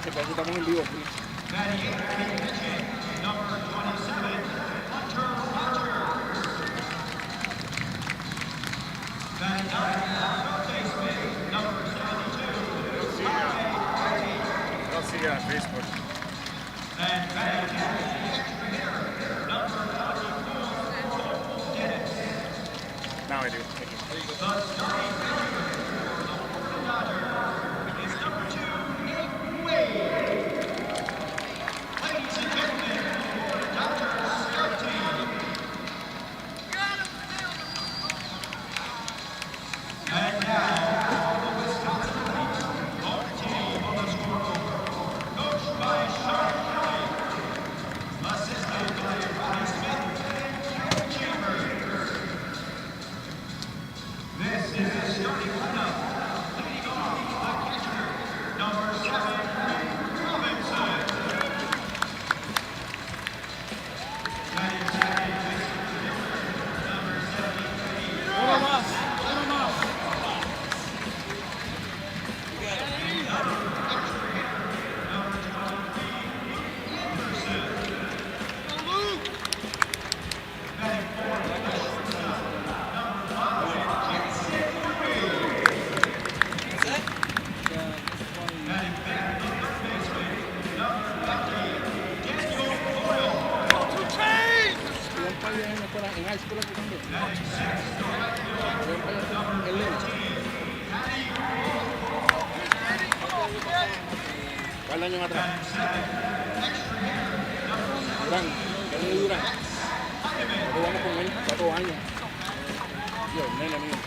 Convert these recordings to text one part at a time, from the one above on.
Estamos en vivo aquí. See you on Facebook. Now I do. Thank you. En high school aquí también. ¿Cuál año atrás? Durán, Durán. Nosotros vamos con él 4 años. Dios, nene mío.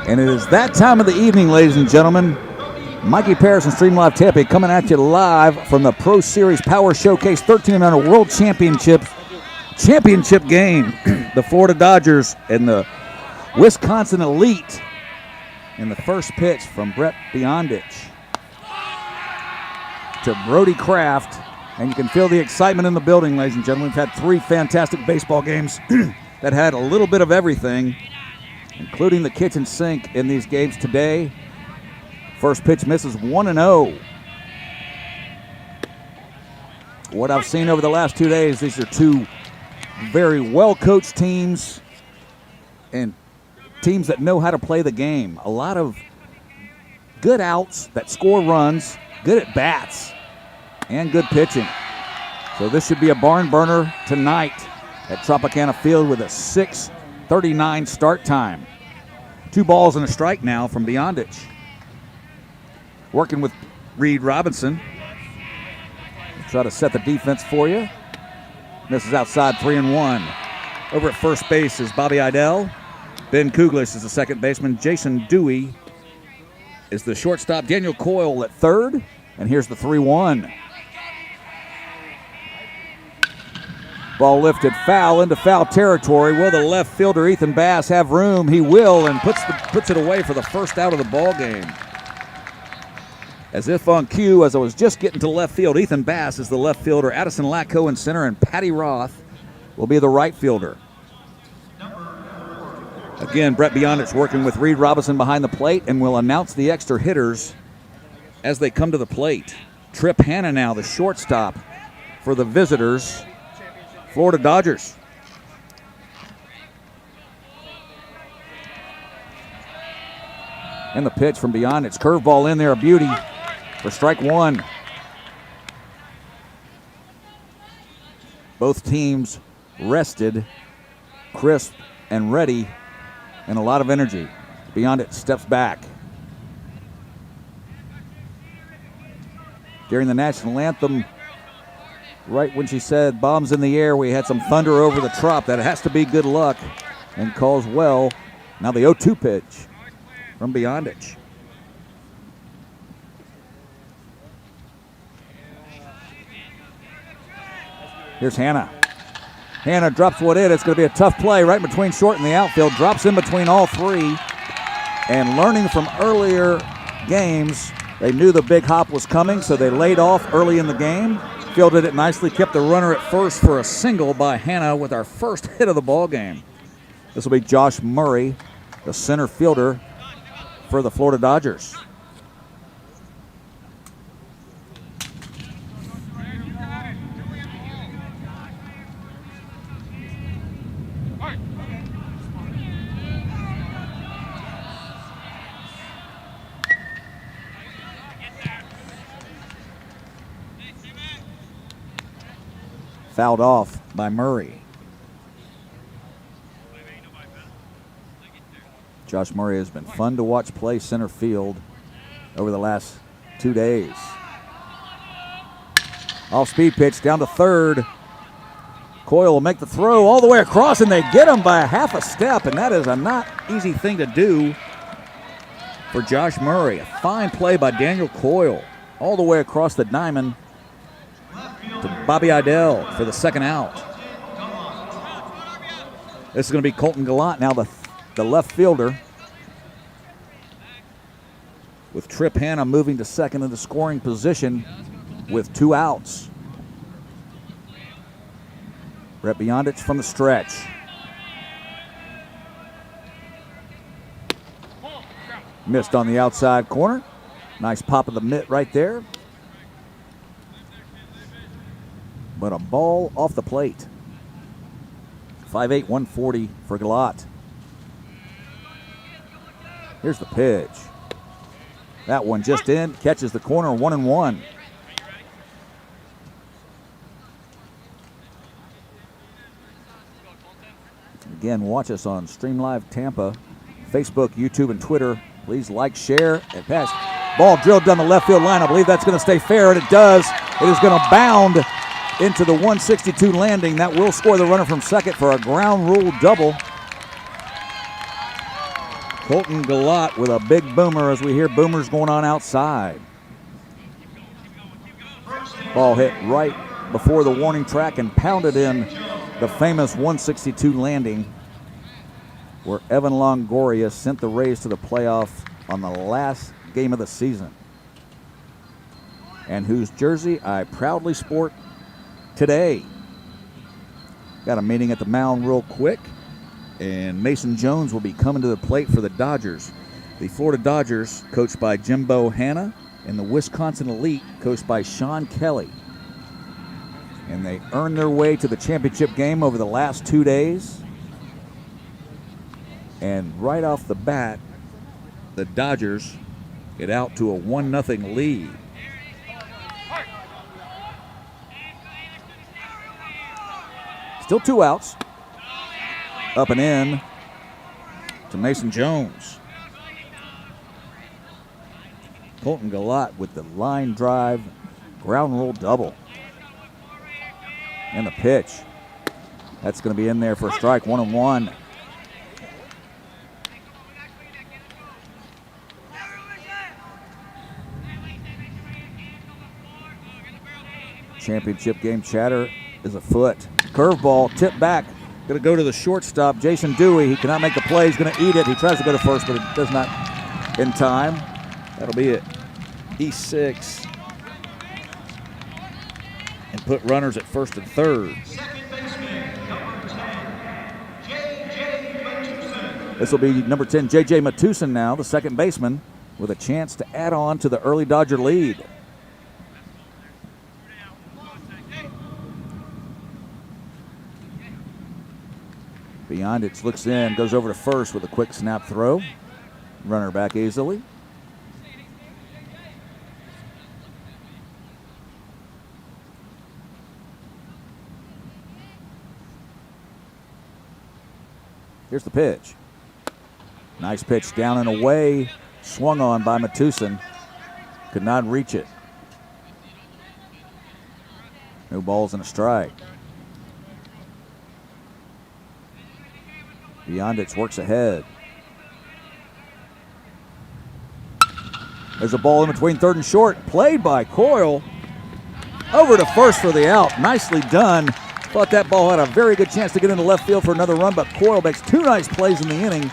And it is that time of the evening, ladies and gentlemen. Mikey Paris and Stream Live Tampa coming at you live from the Pro Series Power Showcase 13 and under World Championship game. The Florida Dodgers and the Wisconsin Elite. And the first pitch from Brett Beyondich to Brody Kraft. And you can feel the excitement in the building, ladies and gentlemen. We've had 3 fantastic baseball games that had a little bit of everything, including the kitchen sink in these games today. First pitch misses 1-0. What I've seen over the last 2 days, these are 2 very well-coached teams and teams that know how to play the game. A lot of good outs that score runs, good at bats, and good pitching. So this should be a barn burner tonight at Tropicana Field with a 6:39 start time. 2 balls and a strike now from Beyondich. Working with Reed Robinson. Try to set the defense for you. This is outside 3-1. Over at first base is Bobby Idell. Ben Kuglix is the second baseman. Jason Dewey is the shortstop. Daniel Coyle at third. And here's the 3-1. Ball lifted foul into foul territory. Will the left fielder Ethan Bass have room? He will, and puts it away for the first out of the ball game. As if on cue, as I was just getting to left field, Ethan Bass is the left fielder. Addison Lacko in center, and Paddy Roth will be the right fielder. Again, Brett Beyondich working with Reed Robinson behind the plate, and will announce the extra hitters as they come to the plate. Trip Hanna now, the shortstop for the visitors, Florida Dodgers. And the pitch from Beyondich. Curveball in there, a beauty for strike 1. Both teams rested, crisp and ready, and a lot of energy. Beyondich steps back. During the national anthem, right when she said bombs in the air, we had some thunder over the Trop. That has to be good luck, and calls well. Now the 0-2 pitch from Beyondich. Here's Hanna. Hanna drops one in. It's going to be a tough play right between short and the outfield. Drops in between all 3. And learning from earlier games, they knew the big hop was coming, so they laid off early in the game. Fielded it nicely, kept the runner at first for a single by Hanna with our first hit of the ball game. This will be Josh Murray, the center fielder for the Florida Dodgers. Fouled off by Murray. Josh Murray has been fun to watch play center field over the last 2 days. Off-speed pitch down to third. Coyle will make the throw all the way across, and they get him by a half a step, and that is a not easy thing to do for Josh Murray. A fine play by Daniel Coyle all the way across the diamond to Bobby Idell for the second out. This is going to be Colton Goloth now, the left fielder, with Trip Hanna moving to second in the scoring position with 2 outs. Brett Beyondich from the stretch. Missed on the outside corner. Nice pop of the mitt right there. But a ball off the plate. 5'8", 140 for Goloth. Here's the pitch. That one just in, catches the corner, 1-1. Again, watch us on Stream Live Tampa, Facebook, YouTube, and Twitter. Please like, share, and pass. Ball drilled down the left field line. I believe that's going to stay fair, and it does. It is going to bound into the 162 landing. That will score the runner from second for a ground rule double. Colton Goloth with a big boomer as we hear boomers going on outside. Ball hit right before the warning track and pounded in the famous 162 landing where Evan Longoria sent the Rays to the playoffs on the last game of the season, and whose jersey I proudly sport today. Got a meeting at the mound real quick, and Mason Jones will be coming to the plate for the Dodgers. The Florida Dodgers, coached by Jimbo Hanna, and the Wisconsin Elite, coached by Sean Kelly. And they earned their way to the championship game over the last 2 days. And right off the bat, the Dodgers get out to a 1-0 lead. Still 2 outs. Up and in to Mason Jones. Colton Goloth with the line drive, ground roll double. And the pitch. That's going to be in there for a strike, 1-1. Championship game chatter is afoot. Curveball, tip back. Going to go to the shortstop, Jason Dewey. He cannot make the play. He's going to eat it. He tries to go to first, but it does not in time. That'll be it. E6. And put runners at first and third. This will be number 10, J.J. Matusin now, the second baseman, with a chance to add on to the early Dodger lead. Beyond it, looks in, goes over to first with a quick snap throw. Runner back easily. Here's the pitch. Nice pitch down and away. Swung on by Matusin. Could not reach it. No balls and a strike. Beyond it, works ahead. There's a ball in between third and short. Played by Coyle. Over to first for the out. Nicely done. Thought that ball had a very good chance to get into left field for another run, but Coyle makes 2 nice plays in the inning.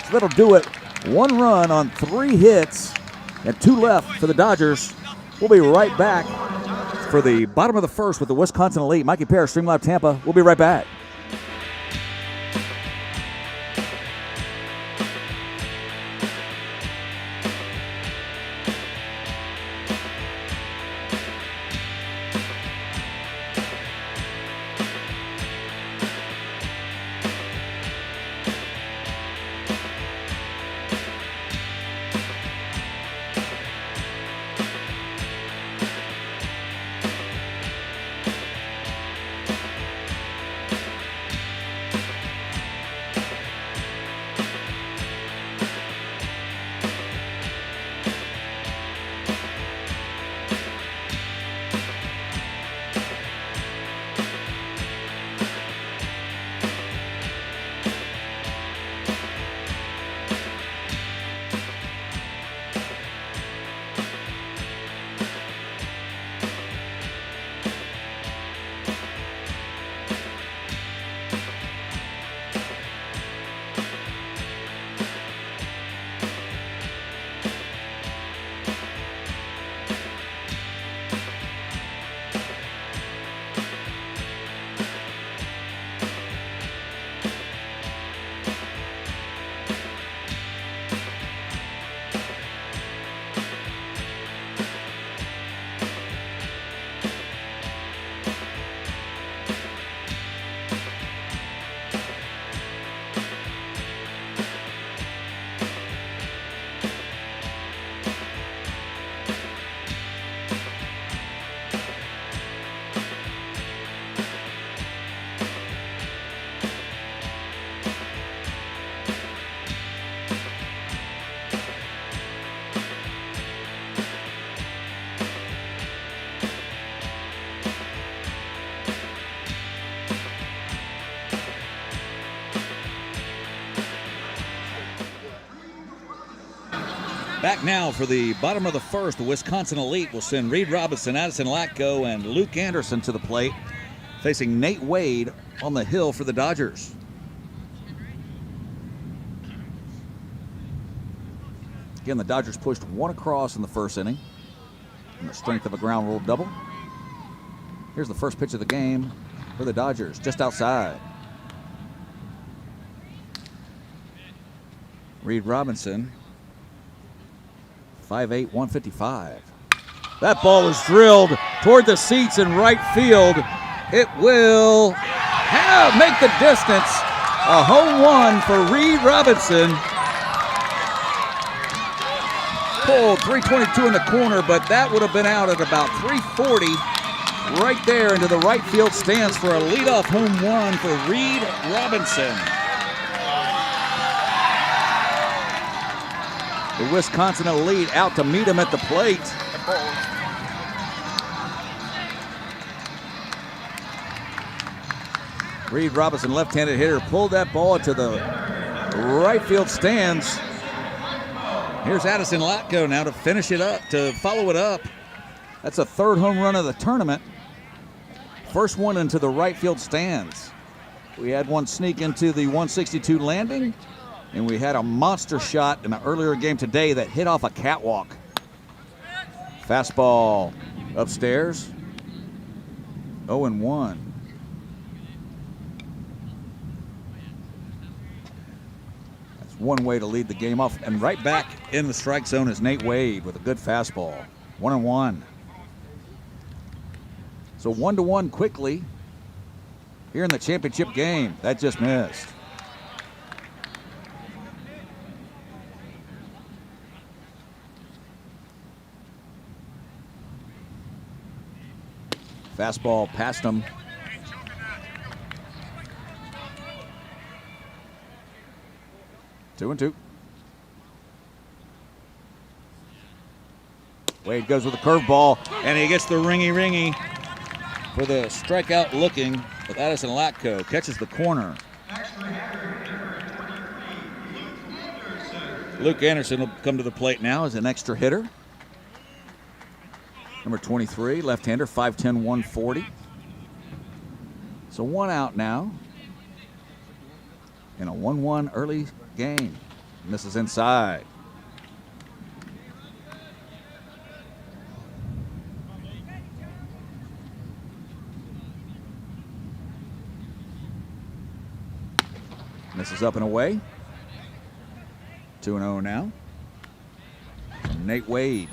So that'll do it. 1 run on 3 hits and 2 left for the Dodgers. We'll be right back for the bottom of the first with the Wisconsin Elite. Mikey Parrish, Stream Live Tampa. We'll be right back. Back now for the bottom of the first, the Wisconsin Elite will send Reed Robinson, Addison Latko, and Luke Anderson to the plate, facing Nate Wade on the hill for the Dodgers. Again, the Dodgers pushed one across in the first inning on the strength of a ground rule double. Here's the first pitch of the game for the Dodgers, just outside. Reed Robinson, 5'8", 155. That ball is drilled toward the seats in right field. It will make the distance. A home run for Reed Robinson. Pulled 322 in the corner, but that would have been out at about 340 right there into the right field stands for a leadoff home run for Reed Robinson. The Wisconsin Elite out to meet him at the plate. Reed Robinson, left-handed hitter, pulled that ball to the right field stands. Here's Addison Latko now to finish it up, to follow it up. That's a third home run of the tournament. First one into the right field stands. We had one sneak into the 162 landing, and we had a monster shot in an earlier game today that hit off a catwalk. Fastball upstairs. 0-1. One way to lead the game off, and right back in the strike zone is Nate Wade with a good fastball. 1-1. So 1-1 quickly here in the championship game. That just missed. Fastball past him. 2-2. Wade goes with a curveball, and he gets the ringy for the strikeout looking with Addison Latko. Catches the corner. Luke Anderson will come to the plate now as an extra hitter. Number 23, left-hander, 5'10", 140. So one out now in a 1-1 early game. And this is inside. This is up and away. 2-0 now. Nate Wade.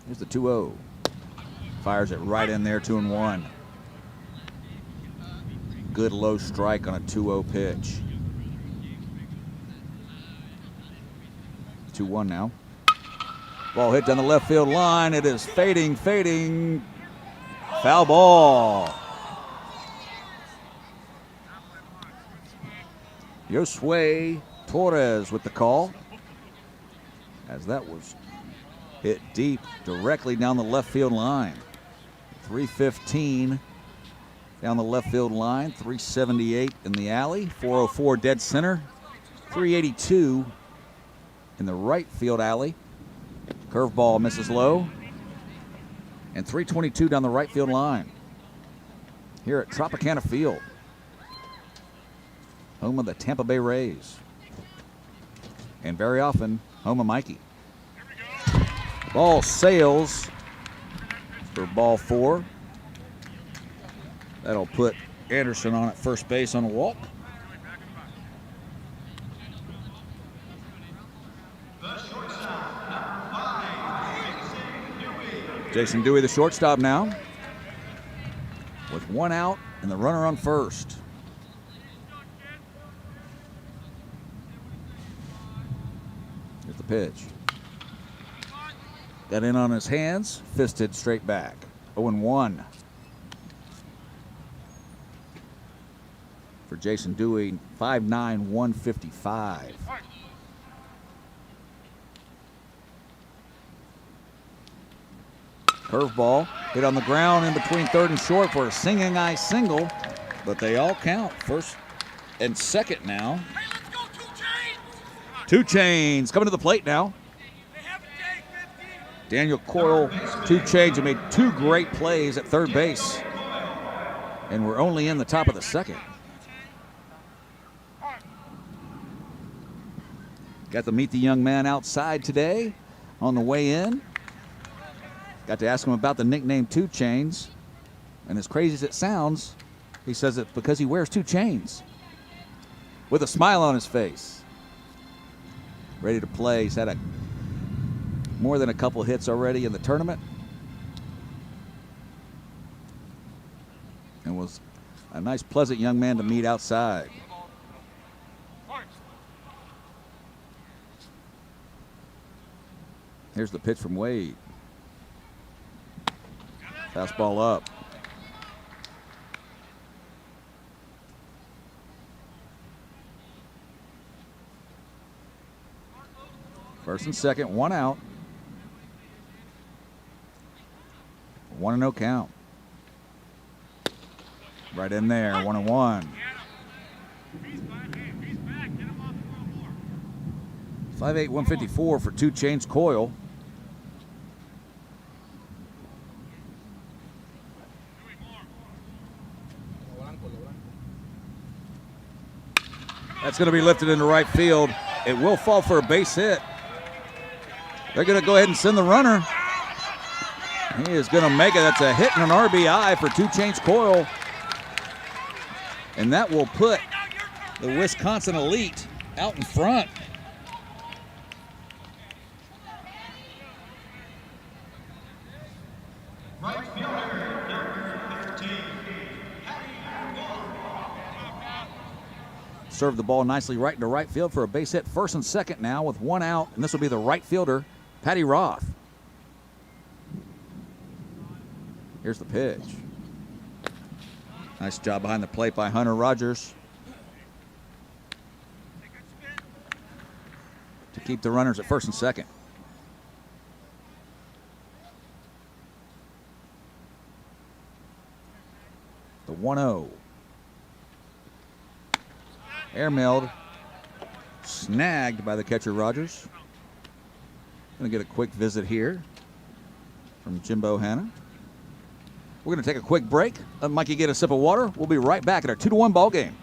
Here's the 2-0. Fires it right in there, 2-1. Good low strike on a 2-0 pitch. 2-1 now. Ball hit down the left field line. It is fading. Foul ball. Josue Torres with the call, as that was hit deep directly down the left field line. 315 down the left field line, 378 in the alley, 404 dead center, 382 in the right field alley. Curveball misses low, and 322 down the right field line here at Tropicana Field, home of the Tampa Bay Rays, and very often home of Mikey. Ball sails for ball 4. That'll put Anderson on at first base on a walk. Jason Dewey, the shortstop now, with one out and the runner on first. Here's the pitch. Got in on his hands, fisted straight back. 0-1 for Jason Dewey, 5'9", 155. Curveball hit on the ground in between third and short for a singing eye single, but they all count. First and second now. Two Chains coming to the plate now. Daniel Coyle, Two Chains, have made two great plays at third base. And we're only in the top of the second. Got to meet the young man outside today on the way in. Got to ask him about the nickname Two Chains. And as crazy as it sounds, he says it's because he wears two chains. With a smile on his face. Ready to play. He's had more than a couple hits already in the tournament. And was a nice, pleasant young man to meet outside. Here's the pitch from Wade. Fastball up. First and second, one out. 1-0 count. Right in there, 1-1. 5'8", 154 for Two Chains Coyle. That's going to be lifted into right field. It will fall for a base hit. They're going to go ahead and send the runner. He is going to make it. That's a hit and an RBI for Two Chains Coyle. And that will put the Wisconsin Elite out in front. Right fielder, number 13, Served the ball nicely right into right field for a base hit. First and second now with one out, and this will be the right fielder, Paddy Roth. Here's the pitch. Nice job behind the plate by Hunter Rogers to keep the runners at first and second. The 1-0. Airmailed, snagged by the catcher Rogers. Gonna get a quick visit here from Jimbo Hanna. We're gonna take a quick break. Let Mikey get a sip of water. We'll be right back at our 2-1 ball game.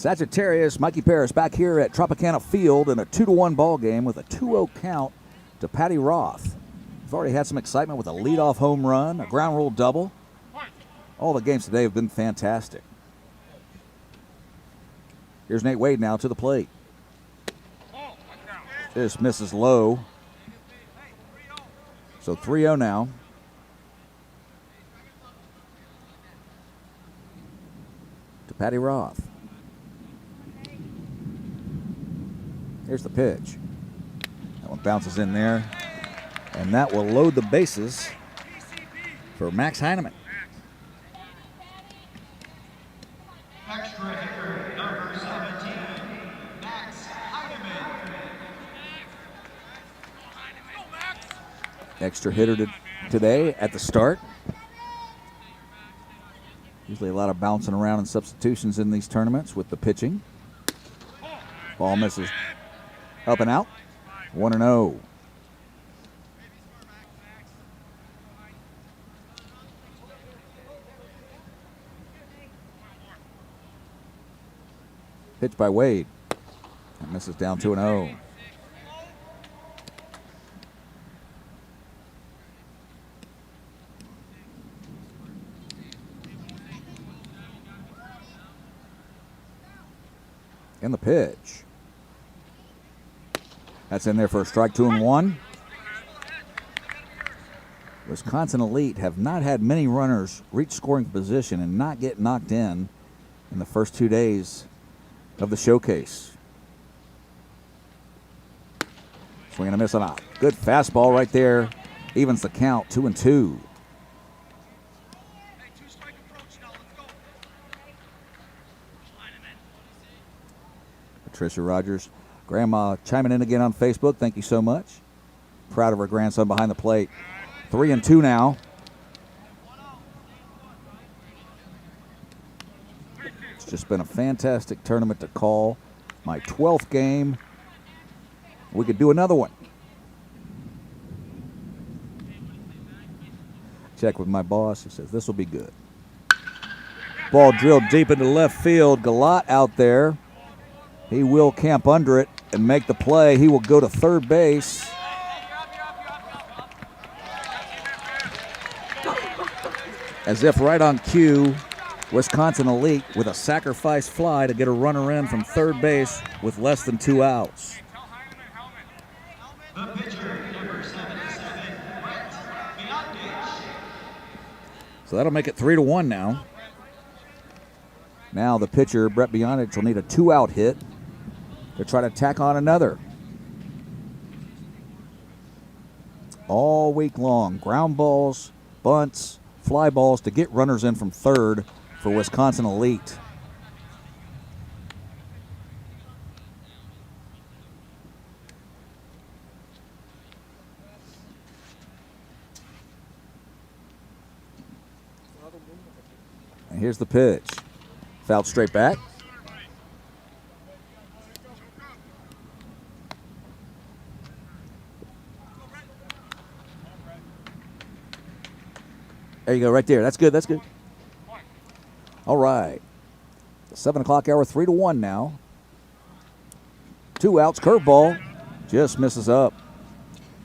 Sagittarius, Mikey Paris back here at Tropicana Field in a 2-1 ball game with a 2-0 count to Paddy Roth. We've already had some excitement with a leadoff home run, a ground rule double. All the games today have been fantastic. Here's Nate Wade now to the plate. Just misses low. So 3-0 now. To Paddy Roth. Here's the pitch. That one bounces in there. And that will load the bases for Max Heineman. extra hitter, number 17, Max Heineman. Extra hitter today at the start. Usually a lot of bouncing around and substitutions in these tournaments with the pitching. Ball misses. Up and out. 1-0. Pitch by Wade. That misses down 2-0. And the pitch. That's in there for a strike, 2-1. Wisconsin Elite have not had many runners reach scoring position and not get knocked in the first 2 days of the showcase. Swing and a miss on a good fastball right there. Evens the count, 2-2. Patricia Rogers, Grandma chiming in again on Facebook. Thank you so much. Proud of her grandson behind the plate. 3-2 now. It's just been a fantastic tournament to call. My 12th game. We could do another one. Check with my boss. He says this will be good. Ball drilled deep into left field. Goloth out there. He will camp under it and make the play. He will go to third base. As if right on cue, Wisconsin Elite with a sacrifice fly to get a runner in from third base with less than 2 outs. The pitcher, number 77, Brett Beyondich. So that'll make it 3-1 now. Now the pitcher, Brett Beyondich, will need a 2-out hit to try to tack on another. All week long, ground balls, bunts, fly balls to get runners in from third for Wisconsin Elite. And here's the pitch. Fouled straight back. There you go, right there. That's good, that's good. All right. The 7 o'clock hour, 3-1 now. 2 outs, curveball. Just misses up.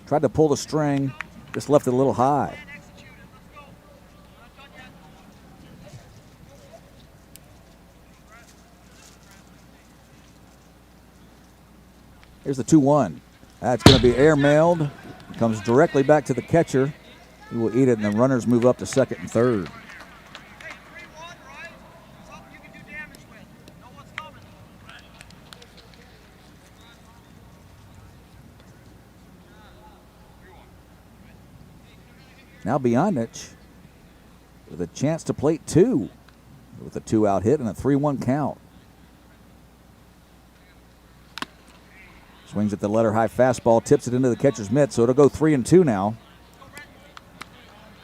Tried to pull the string, just left it a little high. Here's the 2-1. That's going to be airmailed. Comes directly back to the catcher. He will eat it, and the runners move up to second and third. Now Beyondich with a chance to plate 2 with a 2-out hit and a 3-1 count. Swings at the letter high fastball, tips it into the catcher's mitt, so it'll go 3-2 now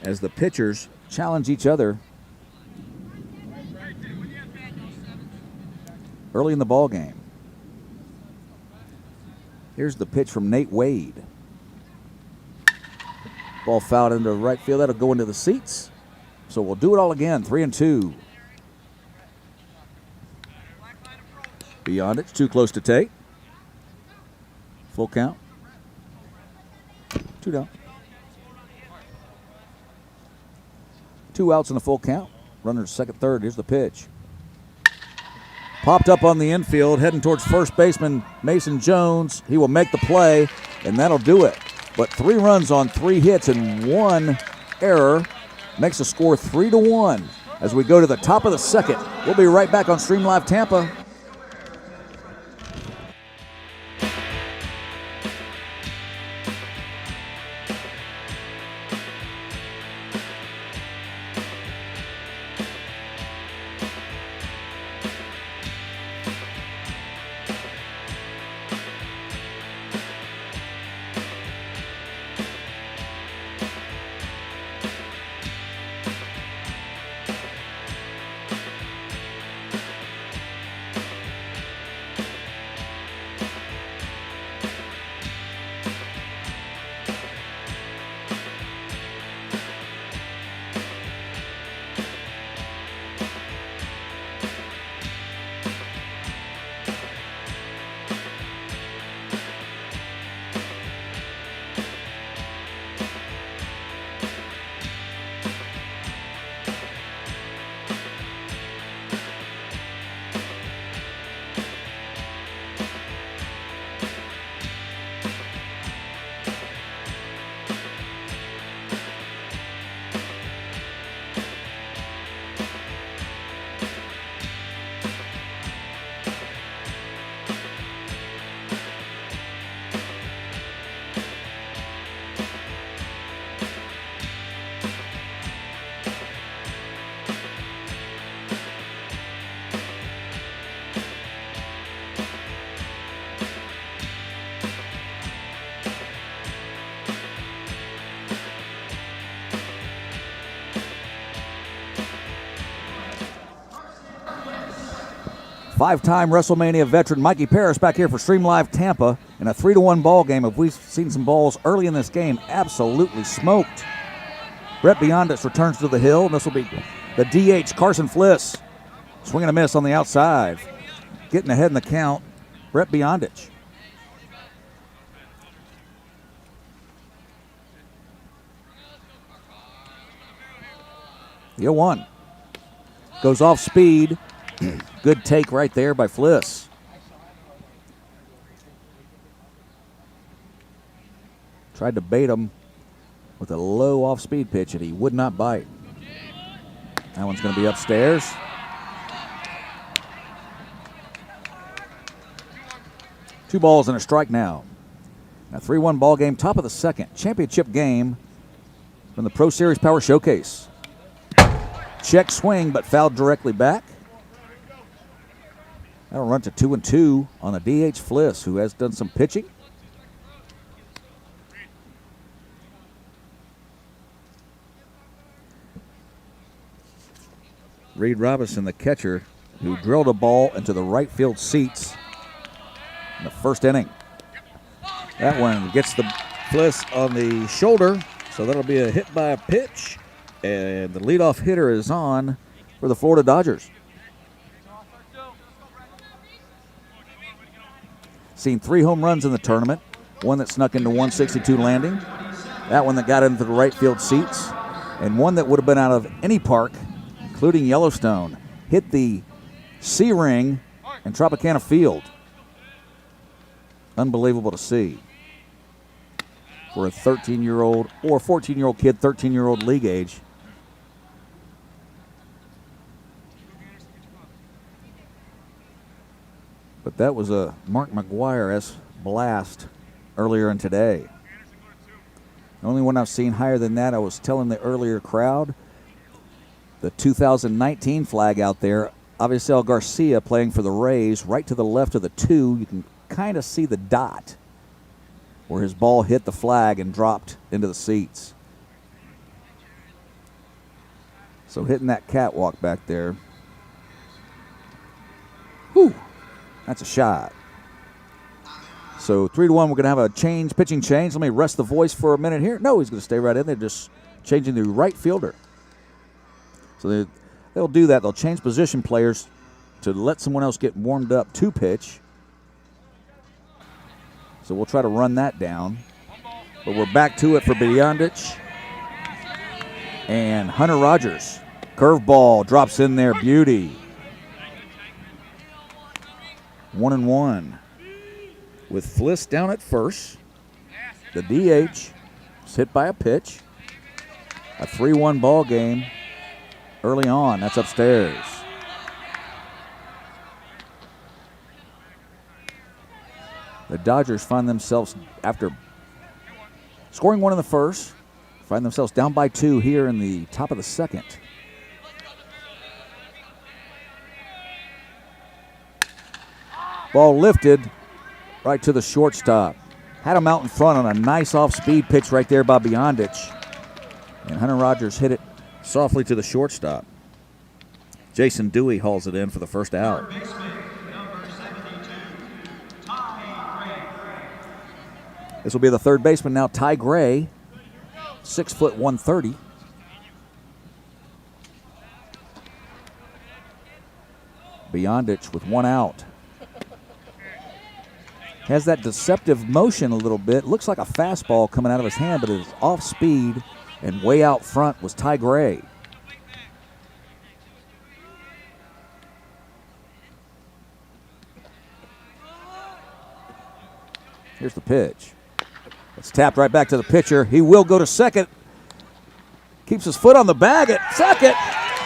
as the pitchers challenge each other early in the ball game. Here's the pitch from Nate Wade. Ball fouled into right field. That'll go into the seats. So we'll do it all again, 3-2. Beyondich, too close to take. Full count. 2 down. 2 outs in a full count. Runners second, third. Here's the pitch. Popped up on the infield, heading towards first baseman Mason Jones. He will make the play, and that'll do it. But 3 runs on 3 hits and 1 error makes the score 3-1 as we go to the top of the second. We'll be right back on Stream Live Tampa. Five-time WrestleMania veteran Mikey Paris back here for Stream Live Tampa in a 3-1 ball game. If we've seen some balls early in this game, absolutely smoked. Brett Beyondich returns to the hill, and this will be the DH, Carson Fliss. Swing and a miss on the outside. Getting ahead in the count, Brett Beyondich. The 0-1. Goes off speed. Good take right there by Fliss. Tried to bait him with a low off-speed pitch, and he would not bite. That one's going to be upstairs. Two balls and a strike now. A 3-1 ball game, top of the second. Championship game from the Pro Series Power Showcase. Check swing, but fouled directly back. That'll run to 2-2 on the DH Fliss, who has done some pitching. Reed Robinson, the catcher, who drilled a ball into the right field seats in the first inning. That one gets the Fliss on the shoulder, so that'll be a hit by a pitch. And the leadoff hitter is on for the Florida Dodgers. Seen 3 home runs in the tournament. One that snuck into 162 landing. That one that got into the right field seats. And one that would have been out of any park, including Yellowstone. Hit the C-ring in Tropicana Field. Unbelievable to see. For a 13-year-old or 14-year-old kid, 13-year-old league age. But that was a Mark McGuire-esque blast earlier in today. The only one I've seen higher than that, I was telling the earlier crowd, the 2019 flag out there, Avisail Garcia playing for the Rays, right to the left of the 2. You can kind of see the dot where his ball hit the flag and dropped into the seats. So hitting that catwalk back there. Whew. That's a shot. So 3-1, we're going to have a change, pitching change. Let me rest the voice for a minute here. No, he's going to stay right in there, just changing the right fielder. So they'll do that. They'll change position players to let someone else get warmed up to pitch. So we'll try to run that down. But we're back to it for Beyondich. And Hunter Rogers. Curveball drops in there. Beauty. 1-1. With Fliss down at first. The DH is hit by a pitch. A 3-1 ball game early on. That's upstairs. The Dodgers find themselves, after scoring 1 in the first, find themselves down by 2 here in the top of the second. Ball lifted right to the shortstop. Had him out in front on a nice off-speed pitch right there by Beyondich. And Hunter Rogers hit it softly to the shortstop. Jason Dewey hauls it in for the first out. This will be the third baseman now, Ty Gray, 6 foot 130. Beyondich with 1 out. Has that deceptive motion a little bit. Looks like a fastball coming out of his hand, but it is off speed, and way out front was Ty Gray. Here's the pitch. It's tapped right back to the pitcher. He will go to second. Keeps his foot on the bag at second.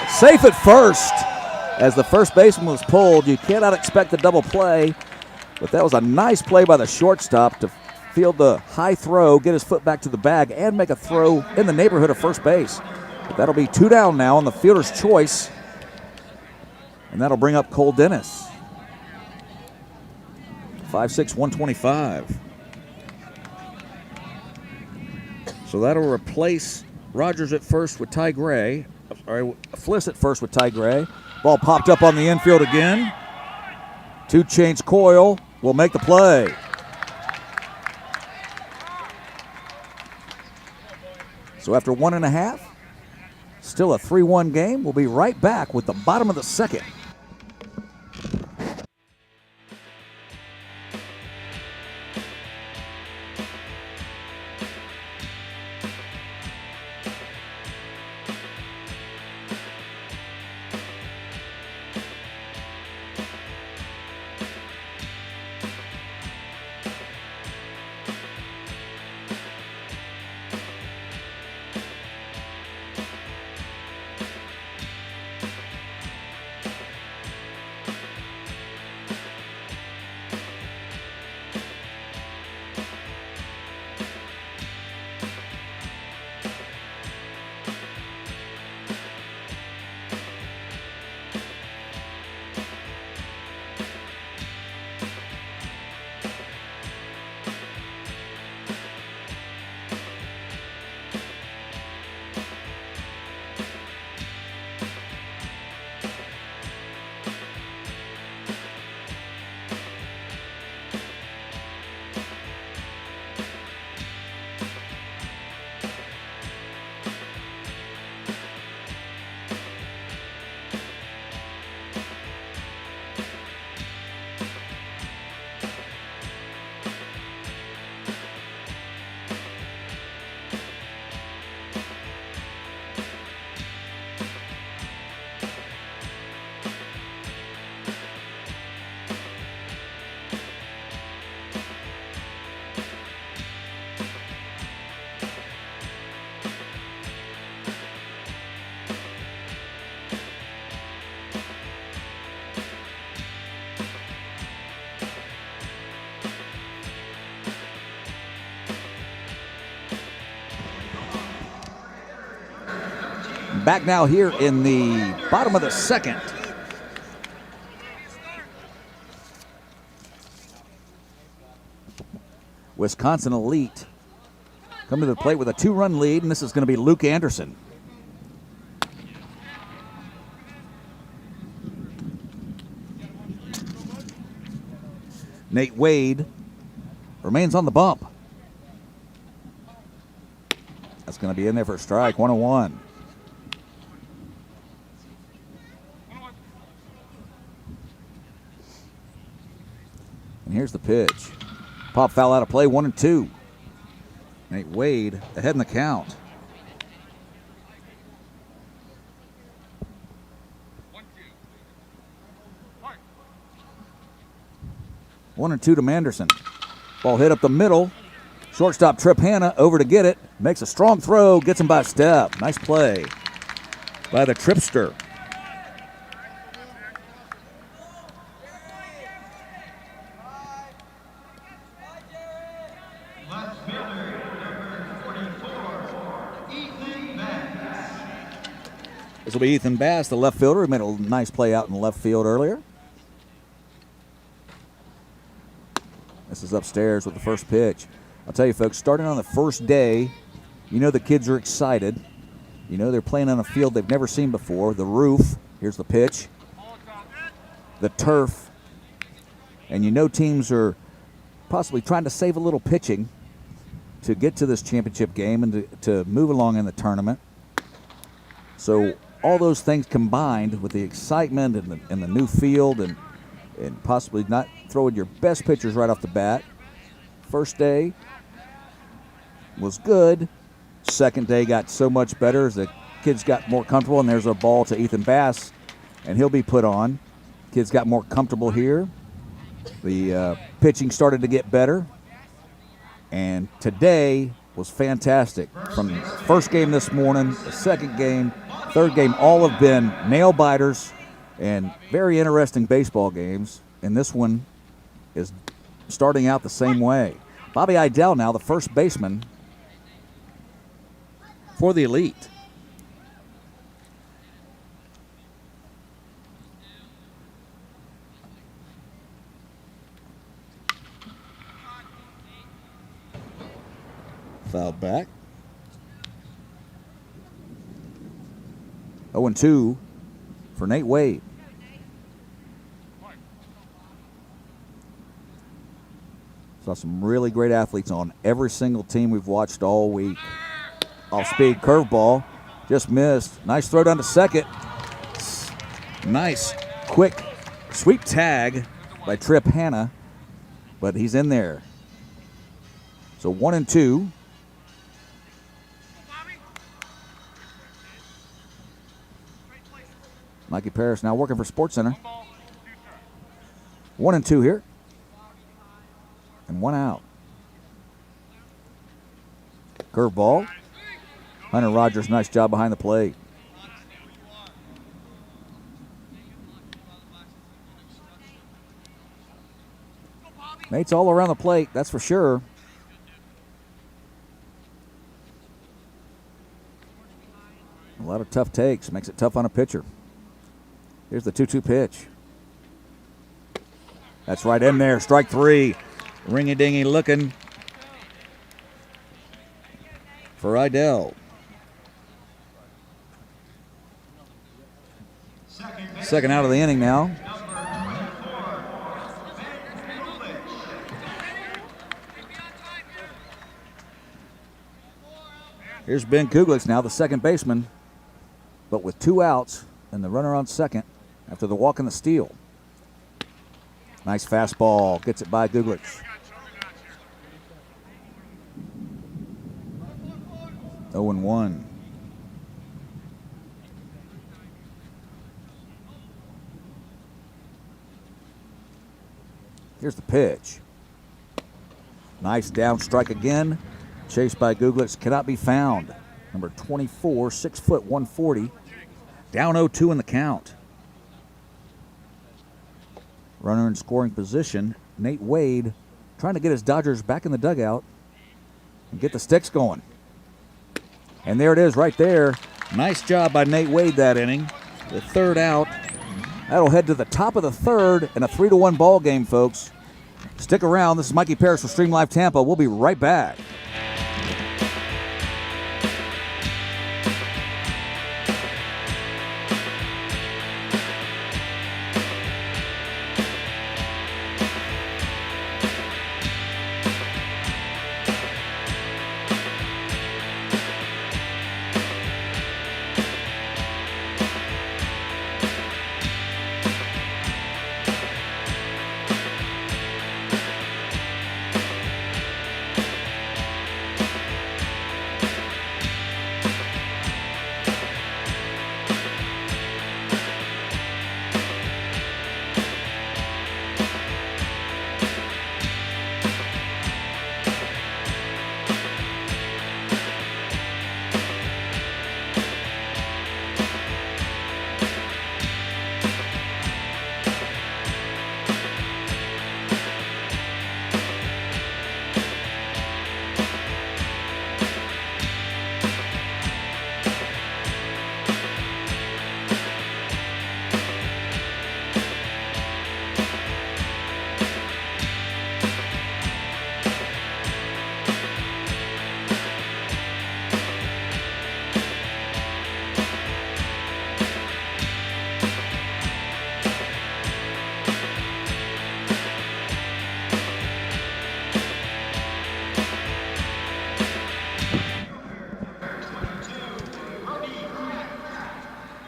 Safe at first. As the first baseman was pulled, you cannot expect a double play. But that was a nice play by the shortstop to field the high throw, get his foot back to the bag, and make a throw in the neighborhood of first base. But that'll be 2 down now on the fielder's choice. And that'll bring up Cole Dennis. 5'6", 125. So that'll replace Rogers at first with Ty Gray. Sorry, Fliss at first with Ty Gray. Ball popped up on the infield again. Two-chains Coyle will make the play. So after 1.5, still a 3-1 game. We'll be right back with the bottom of the second. Back now here in the bottom of the second. Wisconsin Elite come to the plate with a 2-run lead, and this is going to be Luke Anderson. Nate Wade remains on the bump. That's going to be in there for a strike, 1-1. And here's the pitch. Pop foul out of play, 1-2. Nate Wade ahead in the count. 1-2 to Manderson. Ball hit up the middle. Shortstop Tropicana over to get it. Makes a strong throw, gets him by a step. Nice play by the Tripster. This will be Ethan Bass, the left fielder. He made a nice play out in the left field earlier. This is upstairs with the first pitch. I'll tell you, folks, starting on the first day, you know the kids are excited. You know they're playing on a field they've never seen before. The roof, here's the pitch. The turf. And you know teams are possibly trying to save a little pitching to get to this championship game and to move along in the tournament. So all those things combined with the excitement and the new field and possibly not throwing your best pitchers right off the bat. First day was good. Second day got so much better as the kids got more comfortable, and there's a ball to Ethan Bass, and he'll be put on. Kids got more comfortable here. The pitching started to get better, and today was fantastic. From the first game this morning, the second game, third game, all have been nail-biters and very interesting baseball games, and this one is starting out the same way. Bobby Idell now, the first baseman for the Elite. Fouled back. 0-2 for Nate Wade. Saw some really great athletes on every single team we've watched all week. Off-speed curveball. Just missed. Nice throw down to second. Nice, quick sweep tag by Trip Hanna, but he's in there. So 1-2. Mikey Paris now working for SportsCenter. 1-2 here. And 1 out. Curveball. Hunter Rogers, nice job behind the plate. Mates all around the plate, that's for sure. A lot of tough takes, makes it tough on a pitcher. Here's the 2-2 pitch. That's right in there, strike 3. Ring-a-dingy looking for Idell. Second out of the inning now. Here's Ben Kuglix now, the second baseman, but with 2 outs and the runner on second after the walk and the steal. Nice fastball, gets it by Kuglix. 0-1. Here's the pitch. Nice down strike again. Chased by Kuglix, cannot be found. Number 24, 6 foot, 140. Down 0-2 in the count. Runner in scoring position. Nate Wade trying to get his Dodgers back in the dugout and get the sticks going. And there it is right there. Nice job by Nate Wade that inning. The third out. That'll head to the top of the third and a 3-1 ball game, folks. Stick around. This is Mikey Paris for Stream Live Tampa. We'll be right back.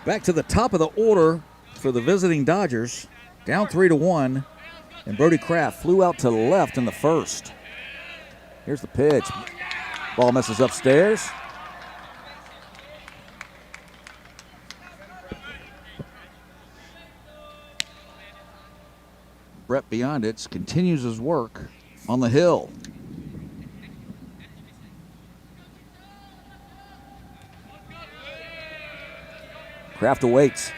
Back to the top of the order for the visiting Dodgers. Down 3-1. And Brody Kraft flew out to the left in the first. Here's the pitch. Ball misses upstairs. Brett Beyonditz continues his work on the hill. Kraft awaits.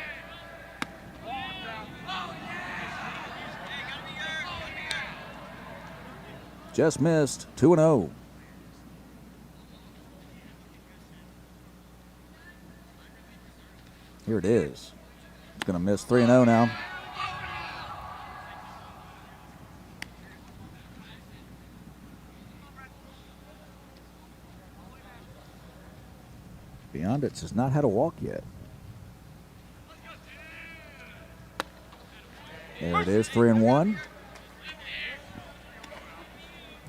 Just missed. 2-0. Here it is. He's going to miss 3-0 now. Beyonditz has not had a walk yet. There it is, 3-1.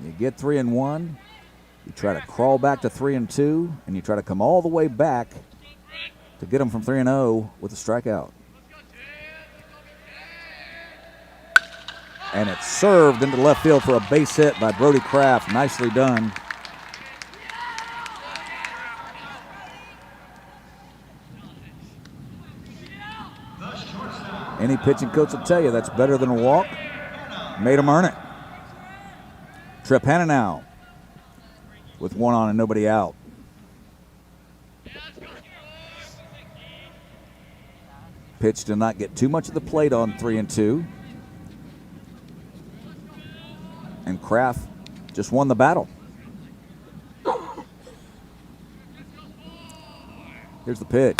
You get 3-1. You try to crawl back to 3-2, and you try to come all the way back to get them from 3-0 with a strikeout. And it's served into left field for a base hit by Brody Kraft. Nicely done. Any pitching coach will tell you that's better than a walk. Made him earn it. Tropicana now with one on and nobody out. Pitch to not get too much of the plate on 3-2. And Kraft just won the battle. Here's the pitch.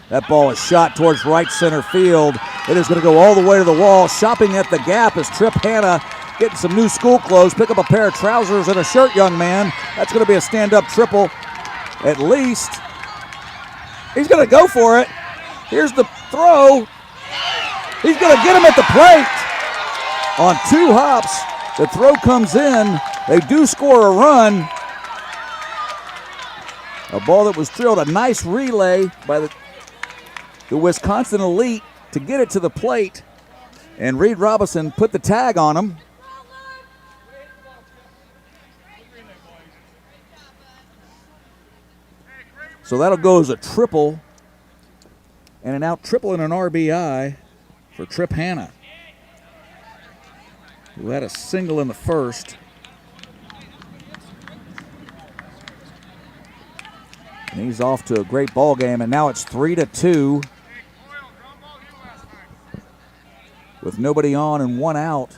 That ball is shot towards right center field. It is going to go all the way to the wall. Shopping at the gap is Tropicana, getting some new school clothes. Pick up a pair of trousers and a shirt, young man. That's going to be a stand-up triple at least. He's going to go for it. Here's the throw. He's going to get him at the plate on 2 hops. The throw comes in. They do score a run. A ball that was drilled, a nice relay by the Wisconsin Elite to get it to the plate. And Reed Robinson put the tag on him. So that'll go as a triple and an out triple and an RBI for Tropicana, who had a single in the first. And he's off to a great ball game, and now it's 3-2 with nobody on and 1 out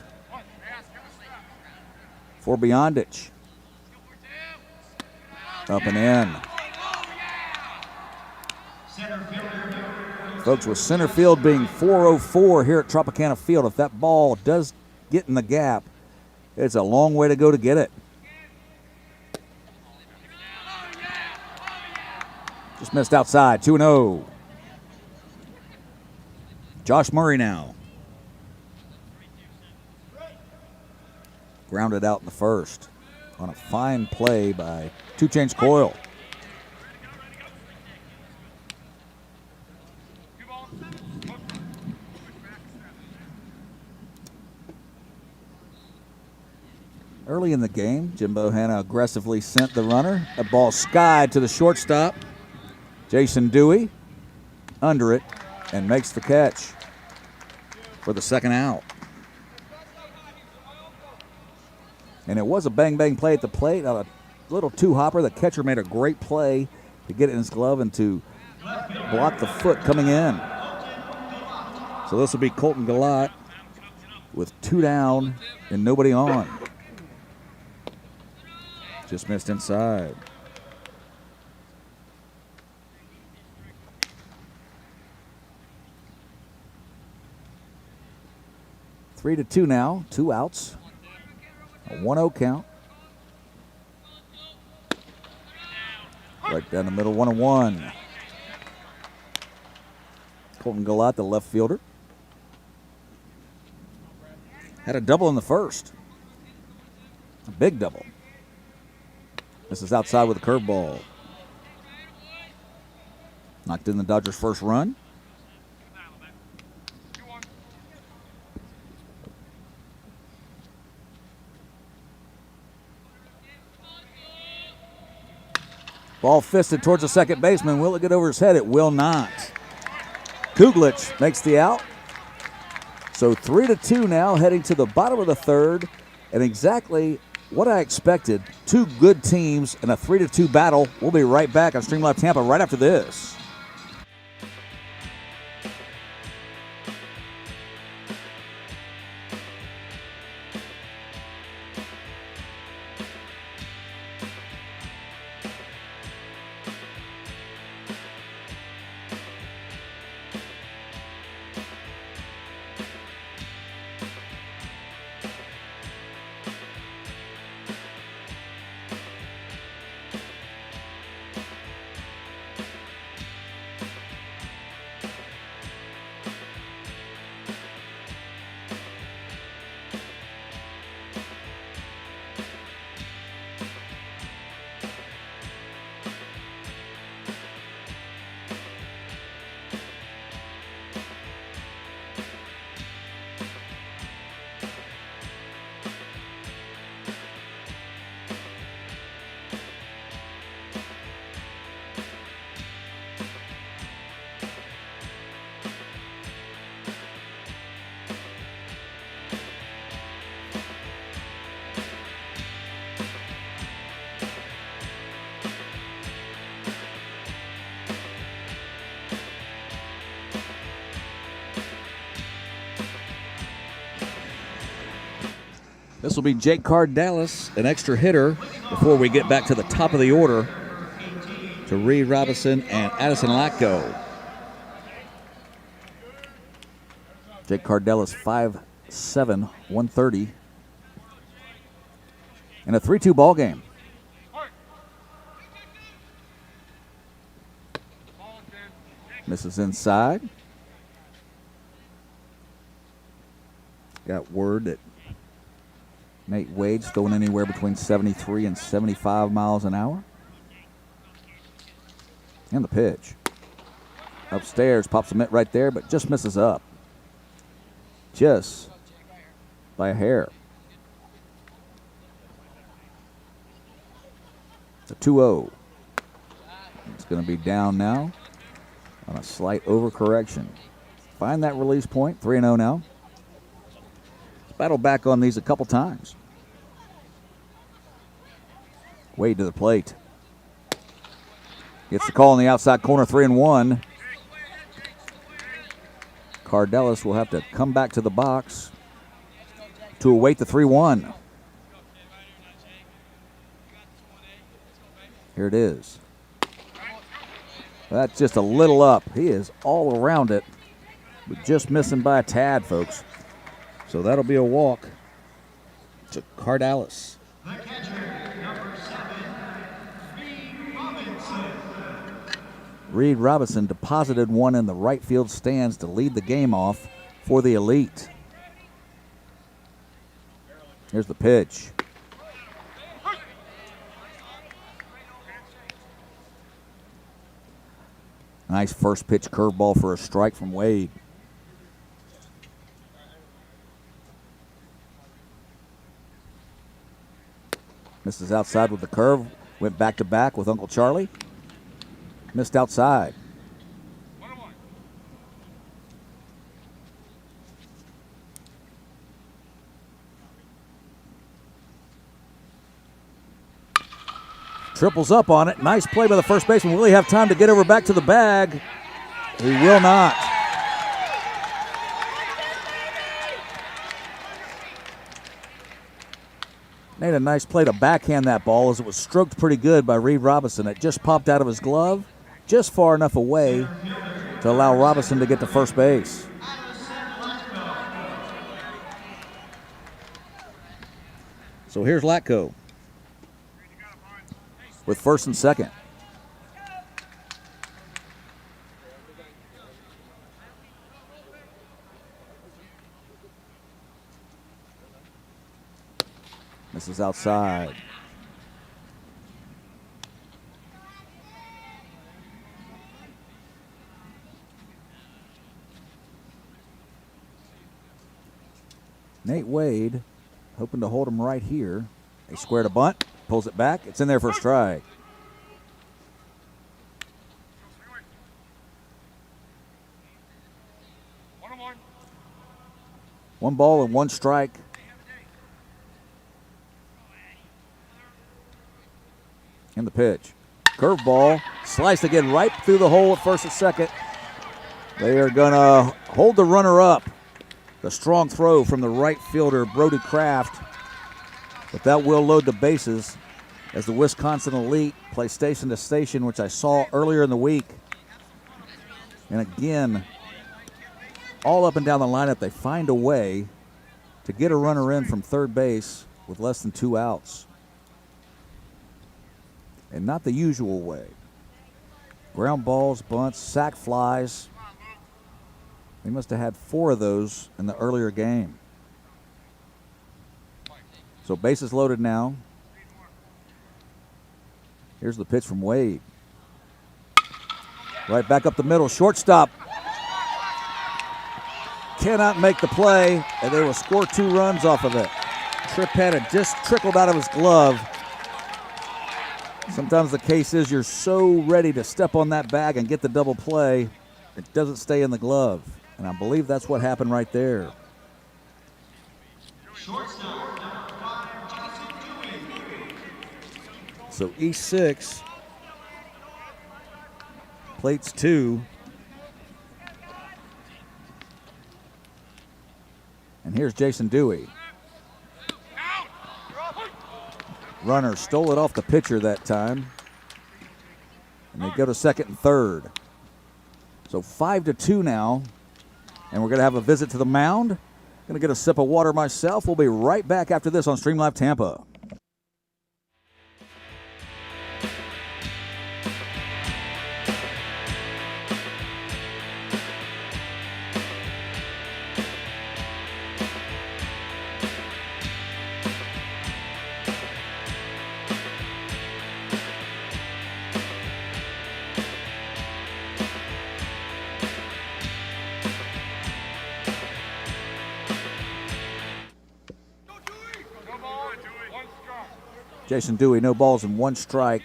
for Beyondich. Up and in. Folks, with center field being 404 here at Tropicana Field, if that ball does get in the gap, it's a long way to go to get it. Just missed outside, 2-0. Josh Murray now. Grounded out in the first on a fine play by Two Chainz Coyle. Early in the game, Jimbo Hanna aggressively sent the runner. A ball skied to the shortstop. Jason Dewey under it and makes the catch for the second out. And it was a bang-bang play at the plate. A little two-hopper. The catcher made a great play to get it in his glove and to block the foot coming in. So this will be Colton Goloth with 2 down and nobody on. Just missed inside. Three to 2 now, 2 outs. A 1-0 count. Right down the middle, 1-1. Colton Goloth, the left fielder. Had a double in the first. A big double. This is outside with a curveball. Knocked in the Dodgers' first run. Ball fisted towards the second baseman. Will it get over his head? It will not. Kuglix makes the out. So 3-2 now, heading to the bottom of the third. And exactly what I expected. 2 good teams in a 3-2 battle. We'll be right back on Stream Live Tampa right after this. This will be Jake Cardelis, an extra hitter, before we get back to the top of the order to Reed Robinson and Addison Latko. Jake Cardelis, 5'7", 130. In a 3-2 ball game. Misses inside. Got word that Nate Wade's throwing anywhere between 73 and 75 miles an hour. And the pitch. Upstairs, pops a mitt right there, but just misses up. Just by a hair. It's a 2-0. It's going to be down now on a slight overcorrection. Find that release point, 3-0 now. Let's battle back on these a couple times. Wade to the plate. Gets the call in the outside corner, 3-1. Cardelis will have to come back to the box to await the 3-1. Here it is. That's just a little up. He is all around it, but just missing by a tad, folks. So that'll be a walk to Cardelis. The catcher, number 7, Reed Robinson. Reed Robinson deposited one in the right field stands to lead the game off for the Elite. Here's the pitch. Nice first pitch curveball for a strike from Wade. Misses outside with the curve. Went back to back with Uncle Charlie. Missed outside. Triples up on it. Nice play by the first baseman. Will he have time to get over back to the bag? He will not. Made a nice play to backhand that ball as it was stroked pretty good by Reed Robinson. It just popped out of his glove, just far enough away to allow Robinson to get to first base. So here's Latko with first and second. This is outside. Nate Wade hoping to hold him right here. They squared a bunt, pulls it back. It's in there for a strike. One ball and one strike. And the pitch. Curveball, sliced again right through the hole at first and second. They are going to hold the runner up. The strong throw from the right fielder, Brody Kraft. But that will load the bases as the Wisconsin Elite play station to station, which I saw earlier in the week. And again, all up and down the lineup, they find a way to get a runner in from third base with less than 2 outs. And not the usual way. Ground balls, bunts, sac flies. They must have had 4 of those in the earlier game. So bases loaded now. Here's the pitch from Wade. Right back up the middle, shortstop. Cannot make the play, and they will score 2 runs off of it. Trip had it just trickled out of his glove. Sometimes the case is you're so ready to step on that bag and get the double play, it doesn't stay in the glove. And I believe that's what happened right there. Shortstop, number 5, Dewey. So E6, plates 2. And here's Jason Dewey. runner stole it off the pitcher that time. And they go to second and third. So 5-2 now. And we're going to have a visit to the mound. Going to get a sip of water myself. We'll be right back after this on Stream Live Tampa. Jason Dewey, no balls and one strike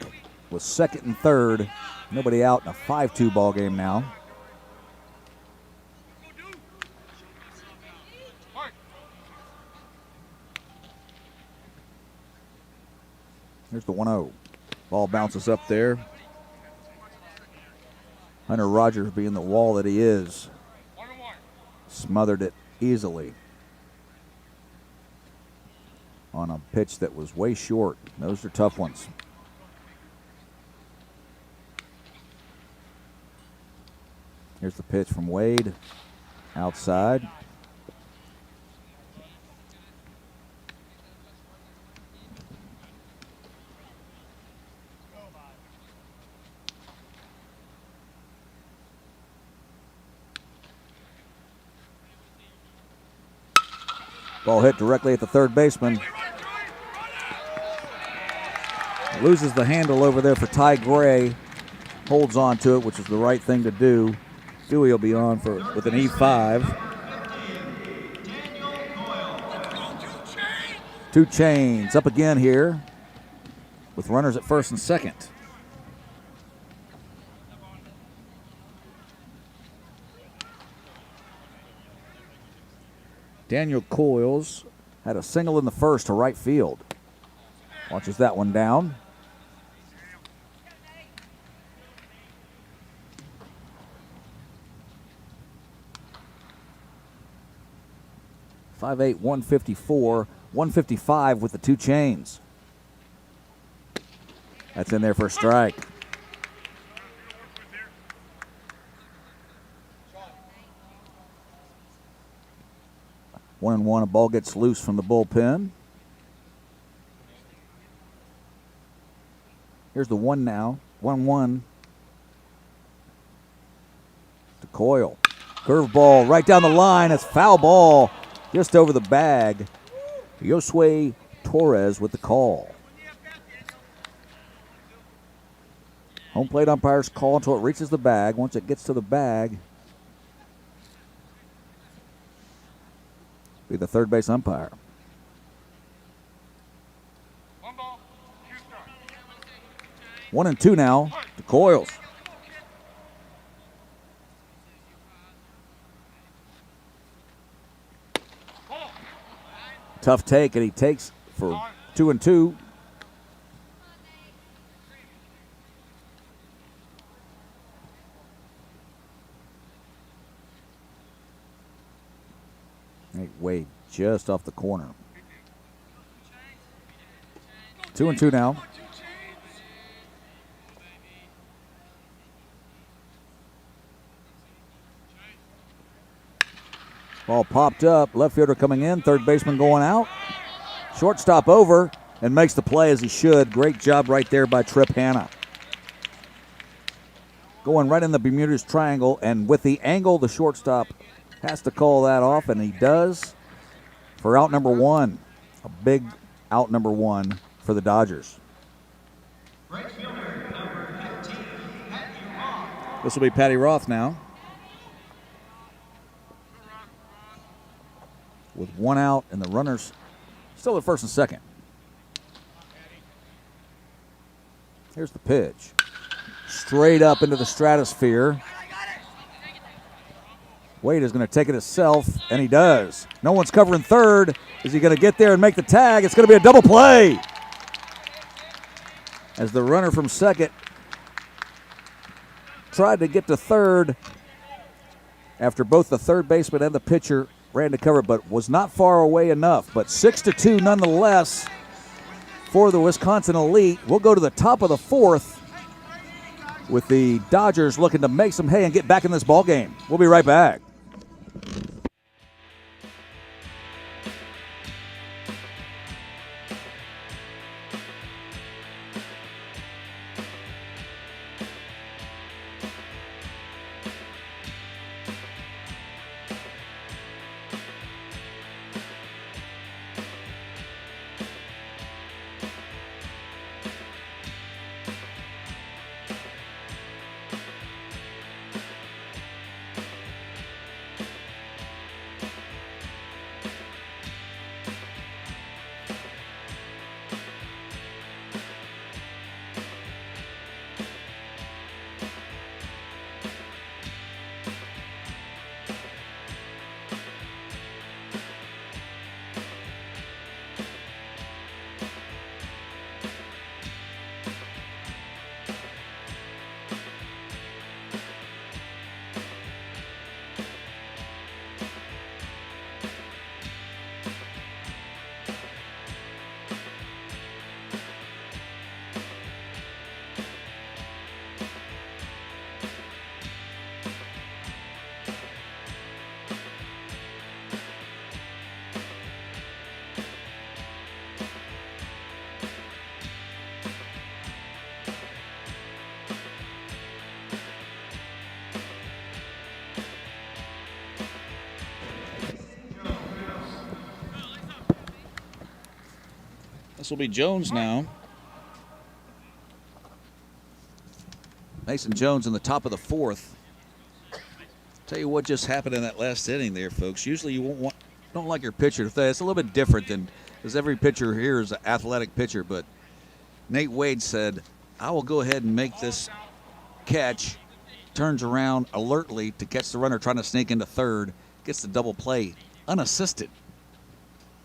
with second and third. Nobody out in a 5-2 ball game now. Here's the 1-0. Ball bounces up there. Hunter Rogers, being the wall that he is, smothered it easily on a pitch that was way short. Those are tough ones. Here's the pitch from Wade. Outside. Ball hit directly at the third baseman. Loses the handle over there for Ty Gray. Holds on to it, which is the right thing to do. Dewey will be on with an E5. Two chains up again here with runners at first and second. Daniel Coyles had a single in the first to right field. Watches that one down. .58, 154, 155 with the two chains. That's in there for a strike. One and one, a ball gets loose from the bullpen. Here's the one now. 1-1 to Coyle. Curveball right down the line. It's foul ball just over the bag. Josue Torres with the call. Home plate umpires call until it reaches the bag. Once it gets to the bag, be the third base umpire. 1-2 now to Coyles. Tough take, and he takes for 2-2. Wade just off the corner. 2-2 now. Ball popped up. Left fielder coming in. Third baseman going out. Shortstop over and makes the play as he should. Great job right there by Trip Hanna. Going right in the Bermuda's Triangle, and with the angle, the shortstop has to call that off, and he does for out number one. A big out number one for the Dodgers. Right fielder, number 15, Paddy Roth. This will be Paddy Roth now. With one out and the runners still at first and second. Here's the pitch. Straight up into the stratosphere. Wade is going to take it himself, and he does. No one's covering third. Is he going to get there and make the tag? It's going to be a double play. As the runner from second tried to get to third after both the third baseman and the pitcher ran to cover, but was not far away enough. But 6-2 nonetheless for the Wisconsin Elite. We'll go to the top of the fourth with the Dodgers looking to make some hay and get back in this ball game. We'll be right back. This will be Jones now. Mason Jones in the top of the fourth. Tell you what just happened in that last inning there, folks. Usually you don't like your pitcher to say. It's a little bit different than, because every pitcher here is an athletic pitcher, but Nate Wade said, I will go ahead and make this catch. Turns around alertly to catch the runner trying to sneak into third. Gets the double play unassisted.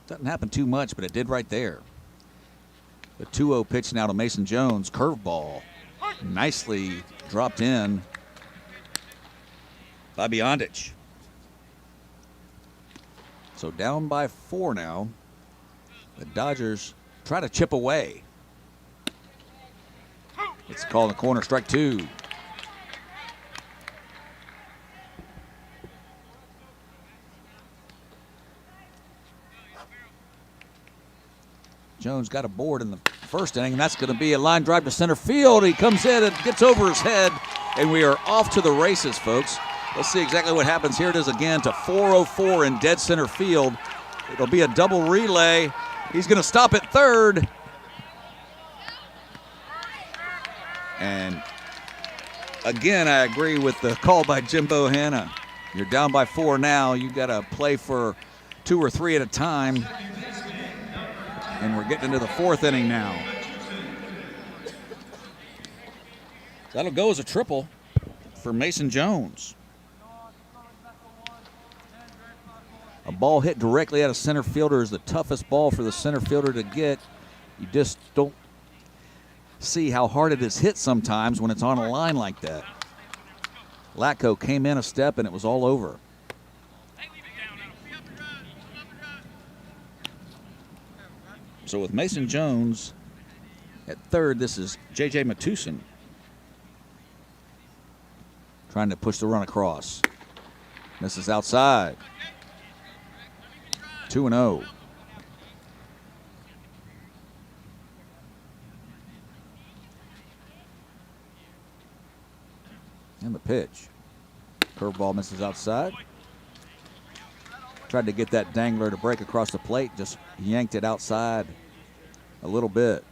Doesn't happen too much, but it did right there. The 2-0 pitch now to Mason Jones. Curveball. Nicely dropped in by Beyondich. So down by 4 now. The Dodgers try to chip away. It's called the corner, strike 2. Jones got a board in the first inning, and that's going to be a line drive to center field. He comes in and gets over his head, and we are off to the races, folks. Let's see exactly what happens. Here it is again to 404 in dead center field. It'll be a double relay. He's going to stop at third. And again, I agree with the call by Jim Bohanna. You're down by 4 now. You got to play for 2 or 3 at a time. And we're getting into the 4th inning now. That'll go as a triple for Mason Jones. A ball hit directly at a center fielder is the toughest ball for the center fielder to get. You just don't see how hard it is hit sometimes when it's on a line like that. Latko came in a step and it was all over. So with Mason Jones at third, this is J.J. Matusin trying to push the run across. This is outside. 2-0. And the pitch. Curveball misses outside. Tried to get that dangler to break across the plate, just yanked it outside a little bit.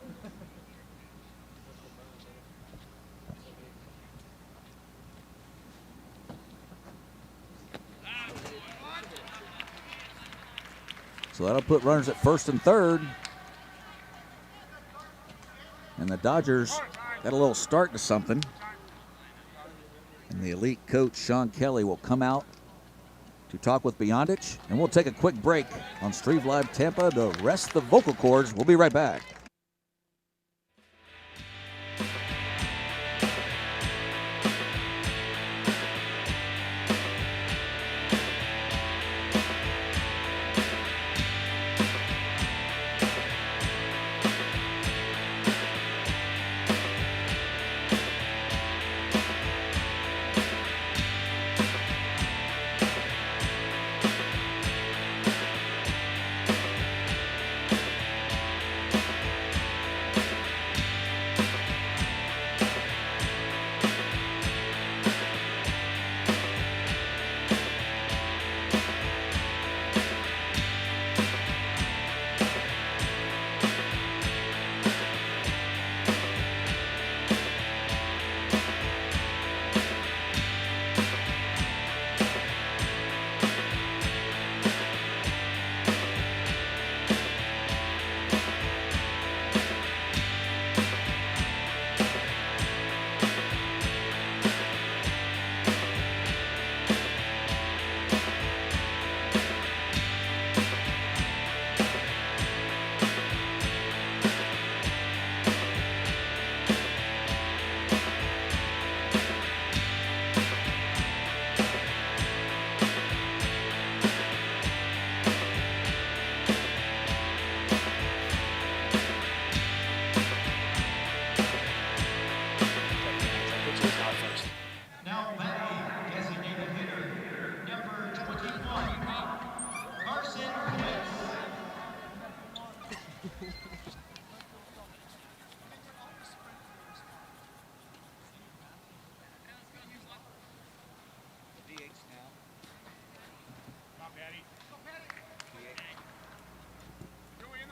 So that'll put runners at first and third. And the Dodgers got a little start to something. And the elite coach, Sean Kelly, will come out to talk with Beyondich. And we'll take a quick break on Streve Live Tampa to rest the vocal cords. We'll be right back.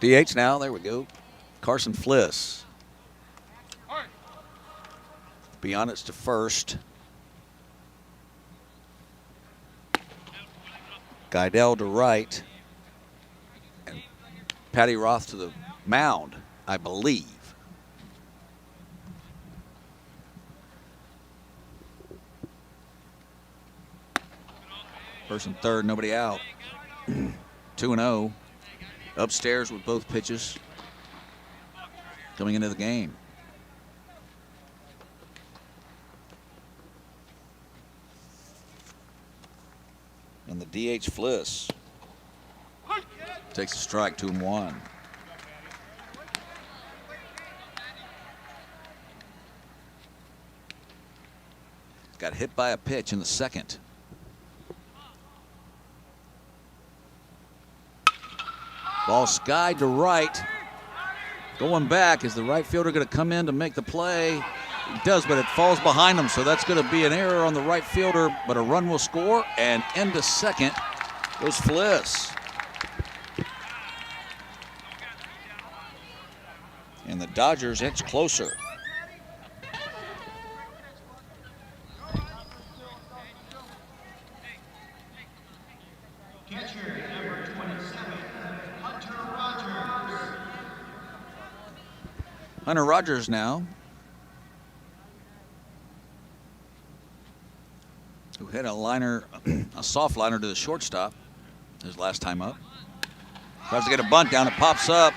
DH now, there we go. Carson Fliss. Beyondits to first. Guidell to right. And Paddy Roth to the mound, I believe. First and third, nobody out. 2-0. Upstairs with both pitches coming into the game. And the DH Fliss takes a strike, 2-1. Got hit by a pitch in the second. Ball skied to right. Going back, is the right fielder going to come in to make the play? He does, but it falls behind him, so that's going to be an error on the right fielder, but a run will score, and into second goes Fliss. And the Dodgers inch closer. Catcher, number 27, Hunter Rogers. Hunter Rogers now, who hit a liner, a soft liner to the shortstop his last time up. Tries to get a bunt down, it pops up.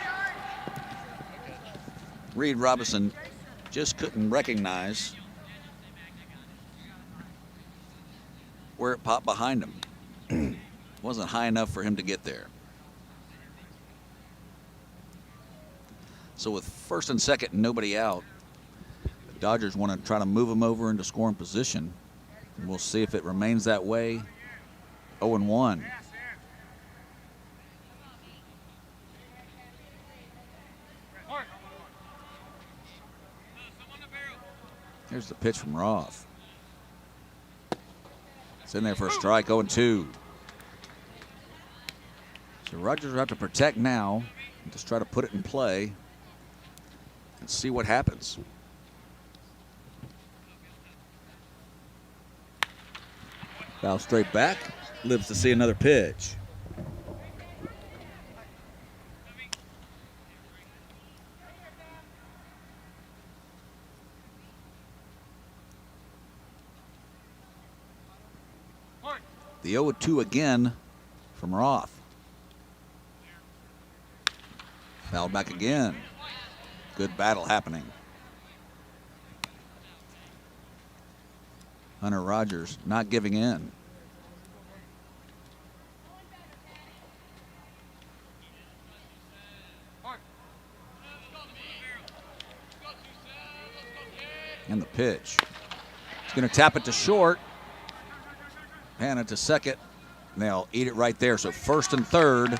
Reed Robinson just couldn't recognize where it popped behind him. Wasn't high enough for him to get there. So with first and second and nobody out, the Dodgers want to try to move him over into scoring position. And we'll see if it remains that way. 0-1. Here's the pitch from Roth. It's in there for a strike, 0-2. So Rogers will have to protect now and just try to put it in play and see what happens. Foul straight back, lives to see another pitch. The 0-2 again from Roth. Foul back again. Good battle happening. Hunter Rogers not giving in. And the pitch. He's going to tap it to short. Pan it to second. They'll eat it right there. So first and third.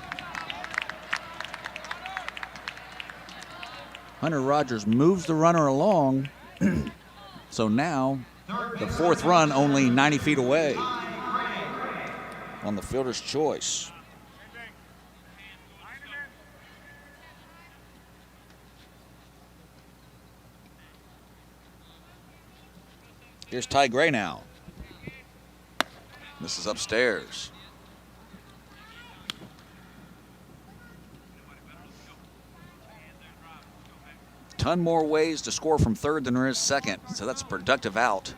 Hunter Rogers moves the runner along. So now the fourth run only 90 feet away on the fielder's choice. Here's Ty Gray now. This is upstairs. Ton more ways to score from third than there is second, so that's a productive out.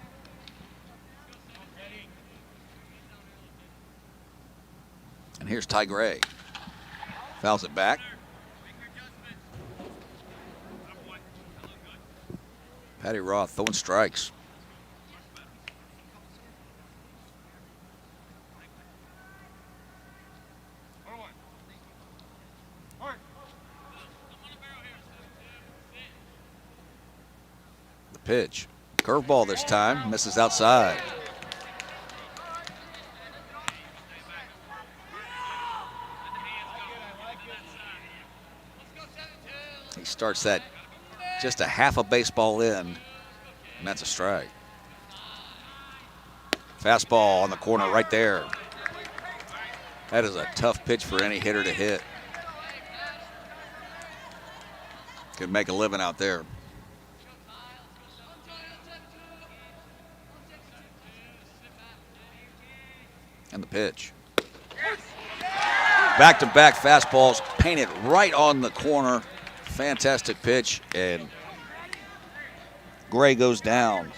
And here's Ty Gray. Fouls it back. Paddy Roth throwing strikes. Pitch. Curveball this time. Misses outside. He starts that just a half a baseball in, and that's a strike. Fastball on the corner right there. That is a tough pitch for any hitter to hit. Could make a living out there. And the pitch. Back-to-back fastballs painted right on the corner. Fantastic pitch, and Gray goes down.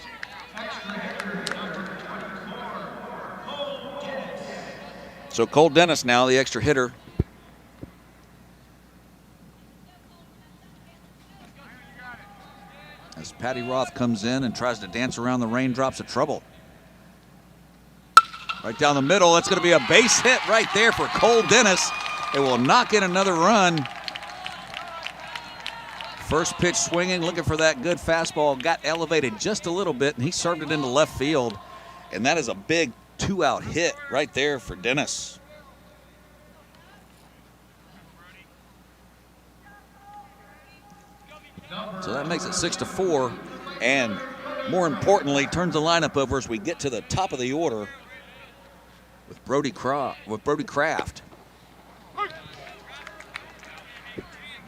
So Cole Dennis now the extra hitter. As Paddy Roth comes in and tries to dance around the raindrops of trouble. Right down the middle, that's going to be a base hit right there for Cole Dennis. It will knock in another run. First pitch swinging, looking for that good fastball. Got elevated just a little bit, and he served it into left field. And that is a big two-out hit right there for Dennis. So that makes it 6-4, and more importantly, turns the lineup over as we get to the top of the order with Brody Kraft.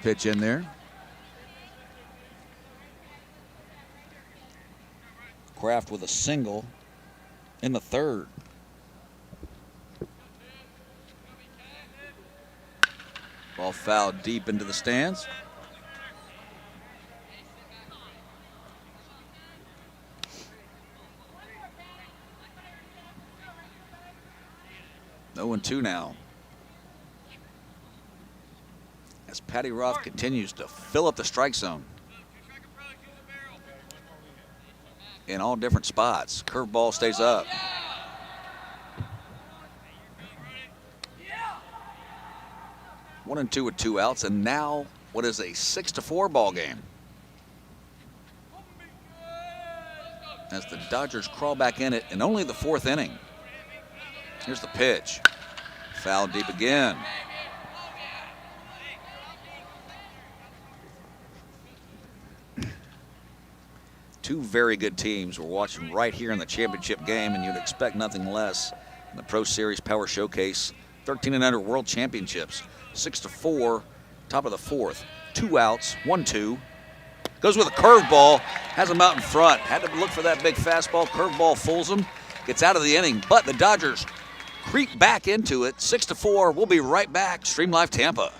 Pitch in there. Kraft with a single in the third. Ball fouled deep into the stands. No 0-2 now. As Paddy Roth continues to fill up the strike zone in all different spots. Curveball stays up. One and two with 2 outs, and now what is a 6-4 ball game. As the Dodgers crawl back in it in only the 4th inning. Here's the pitch. Foul deep again. Two very good teams we're watching right here in the championship game, and you'd expect nothing less in the Pro Series Power Showcase 13 and under World Championships. 6-4, top of the 4th. 2 outs, 1-2. Goes with a curveball, has him out in front. Had to look for that big fastball. Curveball fools him, gets out of the inning, but the Dodgers creep back into it. 6-4. We'll be right back. Stream Live Tampa.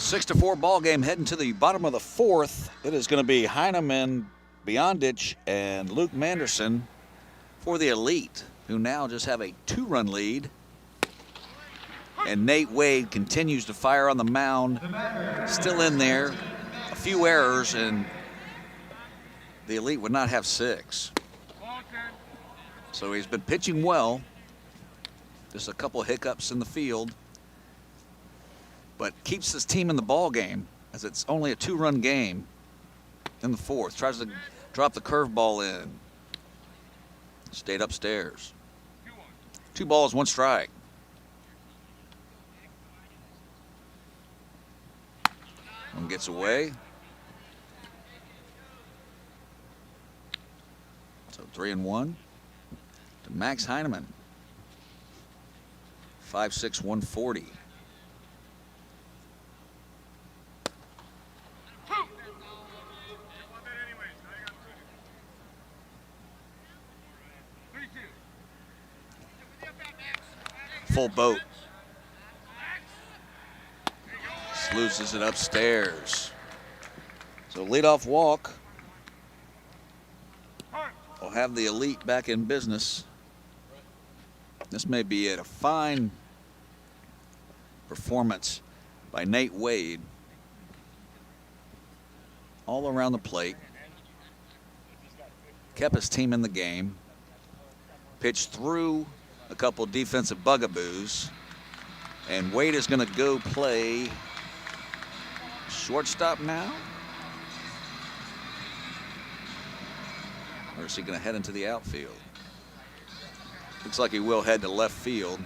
6-4 ball game heading to the bottom of the fourth. It is going to be Heineman, Beyondich, and Luke Manderson for the Elite, who now just have a 2-run lead. And Nate Wade continues to fire on the mound, still in there. A few errors, and the Elite would not have 6. So he's been pitching well. Just a couple hiccups in the field, but keeps his team in the ball game as it's only a 2-run game in the fourth. Tries to drop the curveball in. Stayed upstairs. 2 balls, 1 strike. One gets away. So 3-1 to Max Heineman. 5'6", 140. Full boat. Loses it upstairs. So leadoff walk. We'll have the Elite back in business. This may be a fine performance by Nate Wade. All around the plate. Kept his team in the game. Pitched through a couple defensive bugaboos. And Wade is going to go play shortstop now. Or is he going to head into the outfield? Looks like he will head to left field.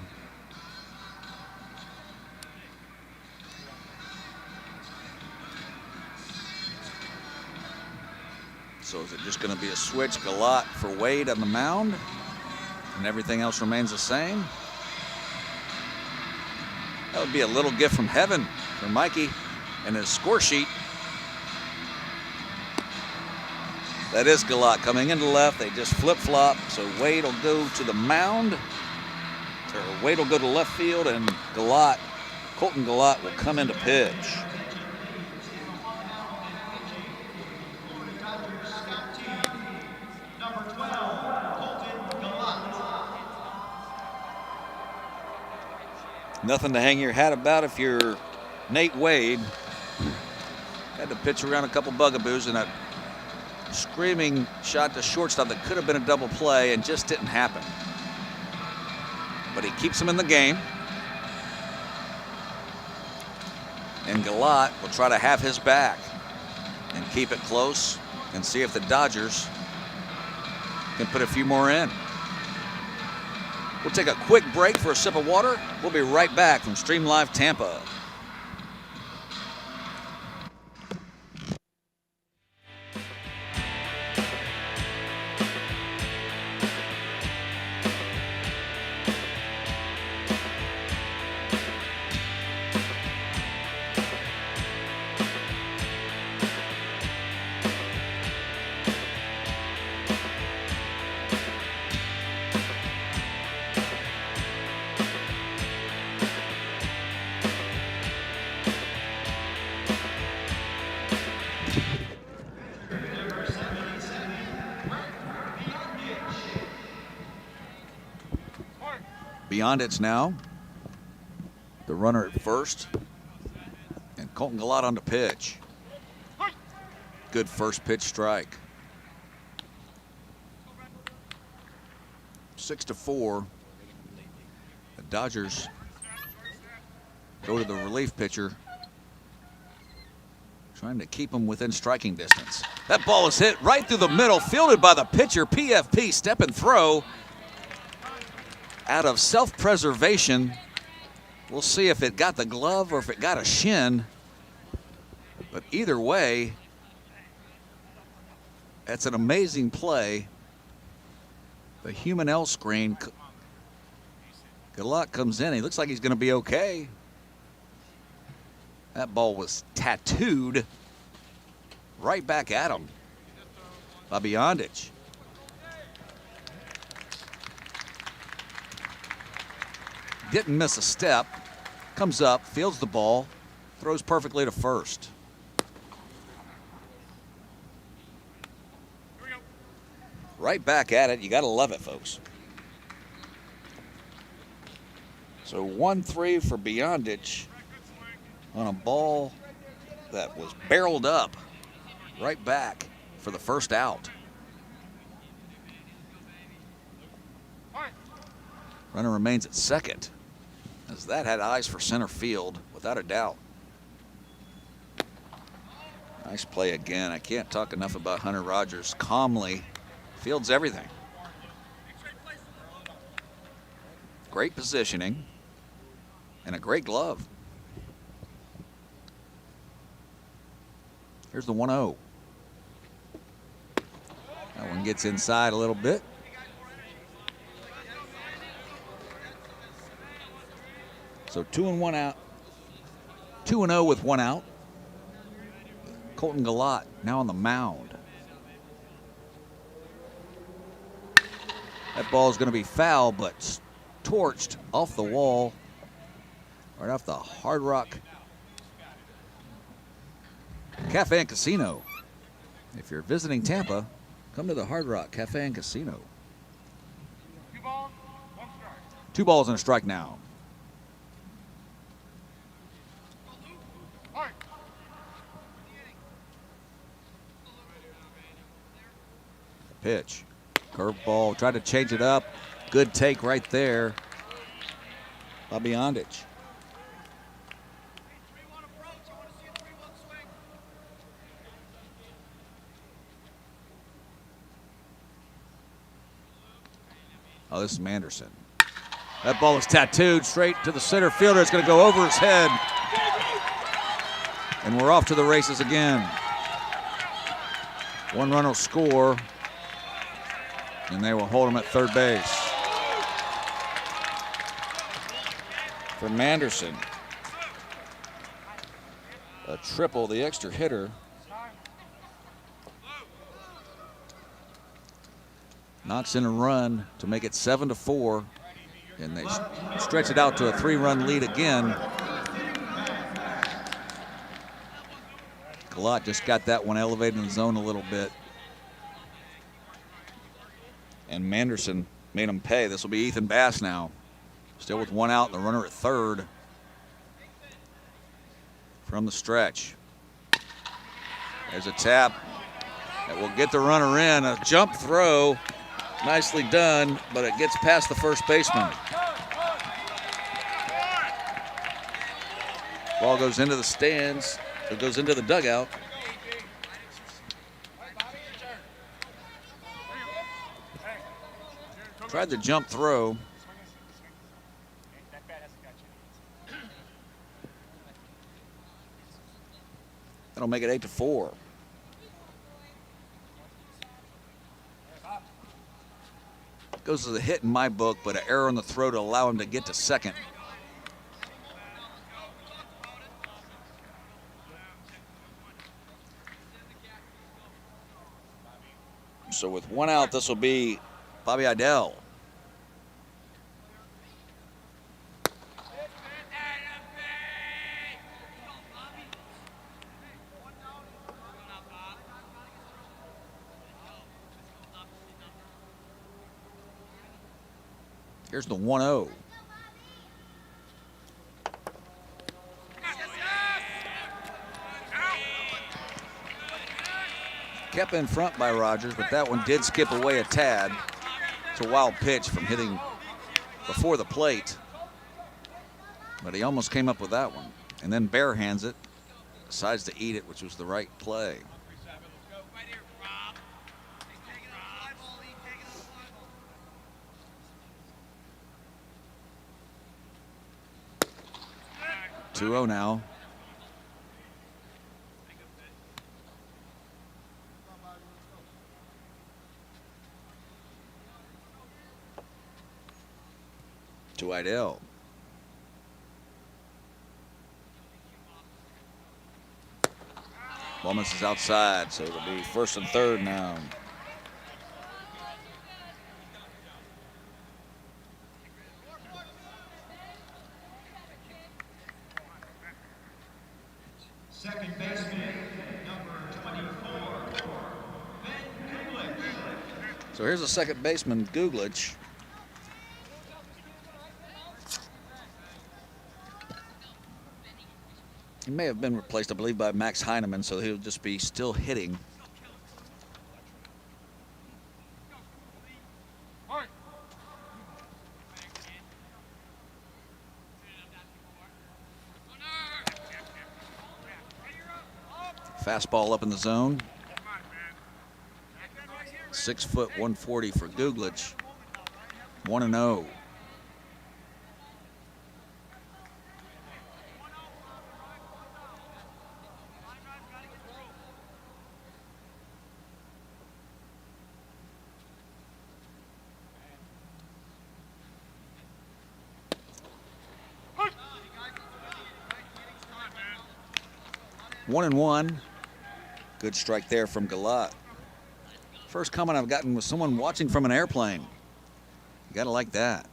So is it just going to be a switch? Goloth for Wade on the mound, and everything else remains the same? That would be a little gift from heaven for Mikey and his score sheet. That is Goloth coming into left. They just flip-flop. So Wade will go to the mound. Or Wade will go to left field, and Goloth, Colton Goloth, will come into pitch. Number 12, Colton Goloth. Nothing to hang your hat about if you're Nate Wade. Had to pitch around a couple bugaboos and a screaming shot to shortstop that could have been a double play and just didn't happen. But he keeps him in the game. And Goloth will try to have his back and keep it close and see if the Dodgers can put a few more in. We'll take a quick break for a sip of water. We'll be right back from Stream Live Tampa. Beyond it's now. The runner at first. And Colton Goloth on the pitch. Good first pitch strike. 6-4. The Dodgers go to the relief pitcher, trying to keep him within striking distance. That ball is hit right through the middle, fielded by the pitcher. PFP step and throw. Out of self-preservation. We'll see if it got the glove or if it got a shin. But either way, that's an amazing play. The human L screen. Goloth comes in. He looks like he's going to be okay. That ball was tattooed right back at him by Beyondich. Didn't miss a step. Comes up, fields the ball, Throws perfectly to first. Right back at it. You got to love it, folks. So 1-3 for Beyondich on a ball that was barreled up right back for the first out. Runner remains at second, as that had eyes for center field, without a doubt. Nice play again. I can't talk enough about Hunter Rogers. Calmly fields everything. Great positioning and a great glove. Here's the 1-0. That one gets inside a little bit. So 2-1 out. 2-0 with 1 out. Colton Goloth now on the mound. That ball is going to be foul, but torched off the wall, right off the Hard Rock Cafe and Casino. If you're visiting Tampa, come to the Hard Rock Cafe and Casino. 2 balls and a strike now. Pitch. Curveball. Tried to change it up. Good take right there by Beyondich. Oh, this is Manderson. That ball is tattooed straight to the center fielder. It's going to go over his head. And we're off to the races again. 1 run will score, and they will hold him at third base. For Manderson, a triple, the extra hitter. Knocks in a run to make it 7-4, and they stretch it out to a 3-run lead again. Goloth just got that one elevated in the zone a little bit. And Manderson made him pay. This will be Ethan Bass now. Still with 1 out and the runner at third from the stretch. There's a tap that will get the runner in. A jump throw, nicely done, but it gets past the first baseman. Ball goes into the stands. It goes into the dugout. Tried the jump throw. That'll make it 8-4. Goes to the hit in my book, but an error on the throw to allow him to get to second. So with 1 out, this will be Bobby Idell. Here's the 1-0. Kept in front by Rogers, but that one did skip away a tad. It's a wild pitch from hitting before the plate, but he almost came up with that one. And then barehands it, decides to eat it, which was the right play. Two-0 now. To Idell. Lomas is outside, so it'll be first and third now. Second baseman, number 24, Kuglix. So here's the second baseman, Kuglix. He may have been replaced, I believe, by Max Heineman, so he'll just be still hitting. Fastball up in the zone. 6 foot 140 for Kuglix. 1-0. One and one. Good strike there from Goloth. First comment I've gotten was someone watching from an airplane. You gotta like that.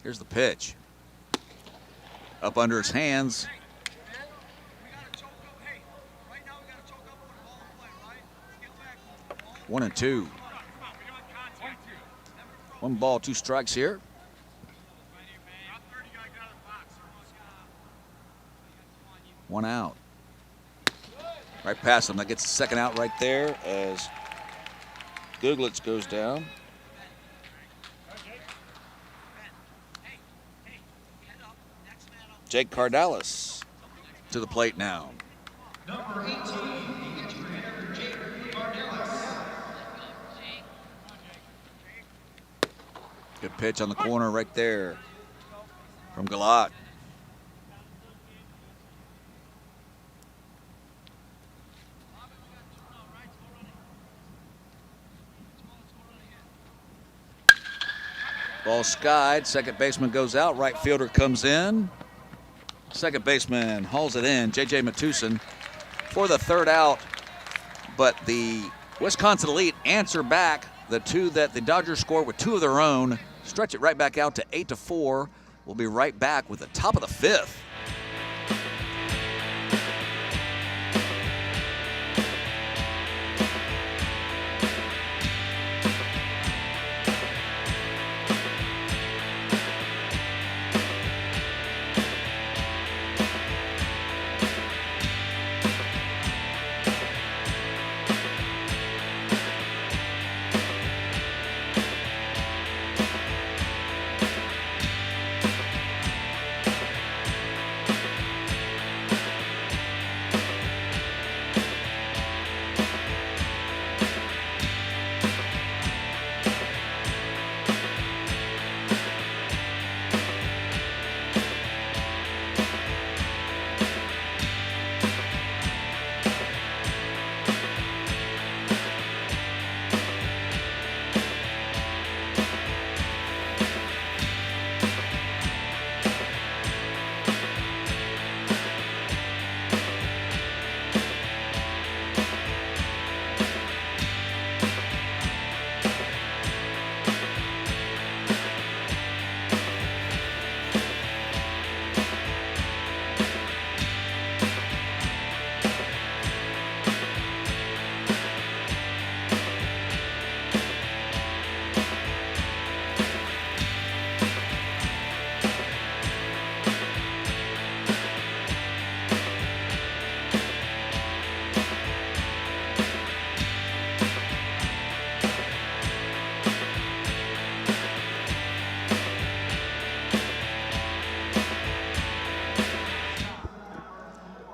Here's the pitch. Up under his hands. 1-2. 1 ball, 2 strikes here. One out. Right past him. That gets the second out right there as Kuglix goes down. Jake Cardalis to the plate now. Number 18, the hitter, Jake Cardalis. Good pitch on the corner right there from Goloth. Ball skied. Second baseman goes out. Right fielder comes in. Second baseman hauls it in. J.J. Matuson for the third out. But the Wisconsin Elite answer back the 2 that the Dodgers scored with 2 of their own. Stretch it right back out to 8-4. We'll be right back with the top of the 5th.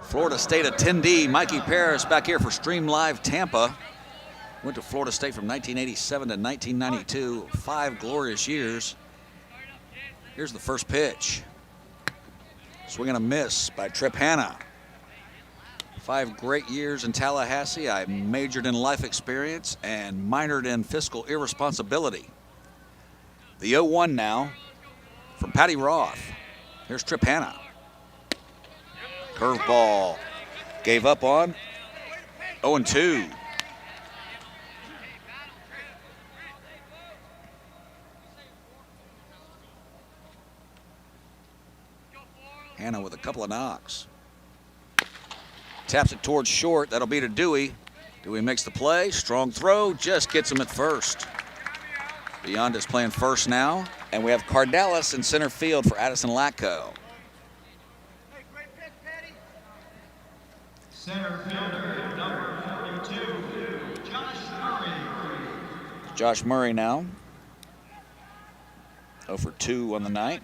Florida State attendee Mikey Paris back here for Stream Live Tampa. Went to Florida State from 1987 to 1992, 5 glorious years. Here's the first pitch. Swing and a miss by Tropicana. 5 great years in Tallahassee. I majored in life experience and minored in fiscal irresponsibility. The 0-1 now from Paddy Roth. Here's Tropicana. Curveball. Gave up on. 0-2. Hannah with a couple of knocks. Taps it towards short. That'll be to Dewey. Dewey makes the play. Strong throw. Just gets him at first. Beyond is playing first now. And we have Cardalis in center field for Addison Latko. Center fielder, number 42, Josh Murray. Josh Murray now. 0 for 2 on the night.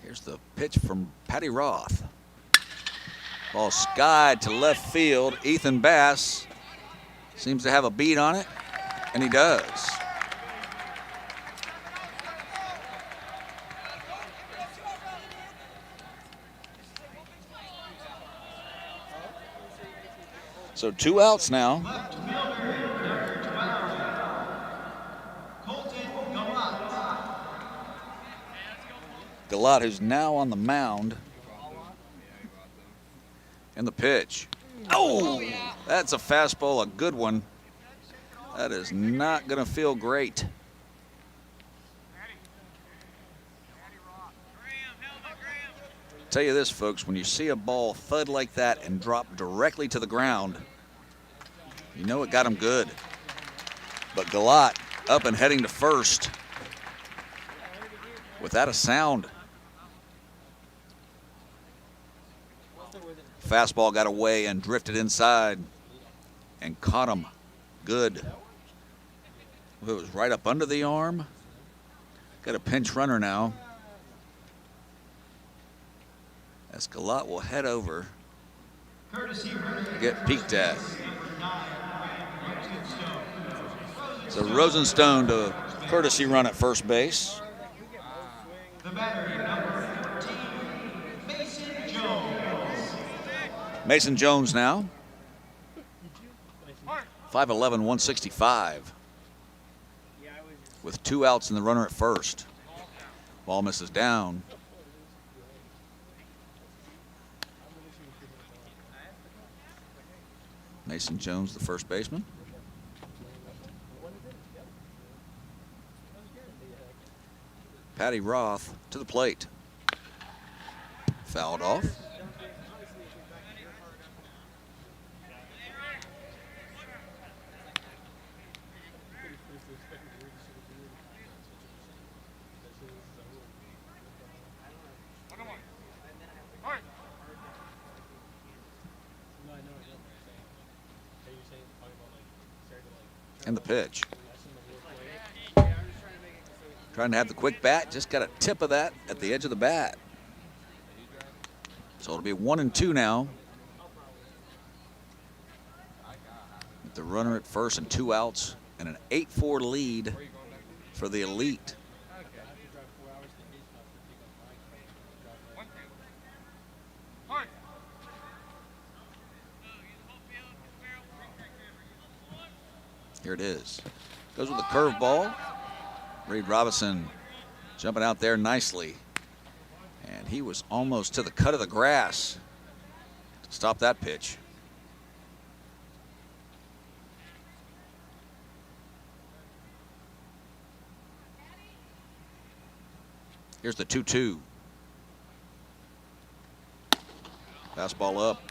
Here's the pitch from Paddy Roth. Ball skied to left field. Ethan Bass seems to have a beat on it, and he does. So 2 outs now. Left fielder, number 12, Colton Goloth. Goloth, who's now on the mound. And the pitch. Oh, that's a fastball, a good one. That is not going to feel great. Tell you this, folks, when you see a ball thud like that and drop directly to the ground, you know it got him good. But Goloth up and heading to first without a sound. Fastball got away and drifted inside and caught him good. It was right up under the arm. Got a pinch runner now. As Goloth will head over to get peeked at. So Rosenstone to courtesy run at first base. The batter, number 14, Mason Jones. Mason Jones now. 5'11", 165. With 2 outs and the runner at first. Ball misses down. Mason Jones, the first baseman. Paddy Roth to the plate. Fouled off. And the pitch. Trying to have the quick bat, just got a tip of that at the edge of the bat. So it'll be 1-2 now. With the runner at first and 2 outs and an 8-4 lead for the Elite. Here it is. Goes with a curveball. Reed Robinson jumping out there nicely. And he was almost to the cut of the grass to stop that pitch. Here's the 2-2. Fastball up.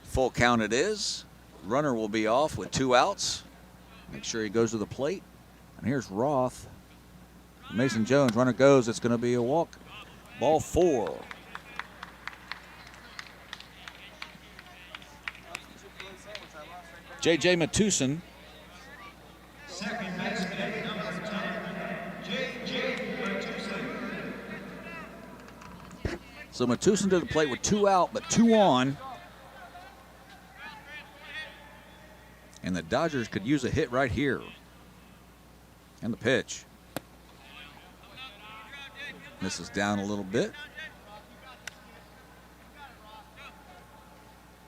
Full count it is. Runner will be off with 2 outs. Make sure he goes to the plate. And here's Roth. Mason Jones, runner goes. It's going to be a walk. Ball 4. J.J. Matuson. Second baseman, number 10, J.J. Matuson. So Matuson to the plate with 2 out, but 2 on. And the Dodgers could use a hit right here. And the pitch. This is down a little bit.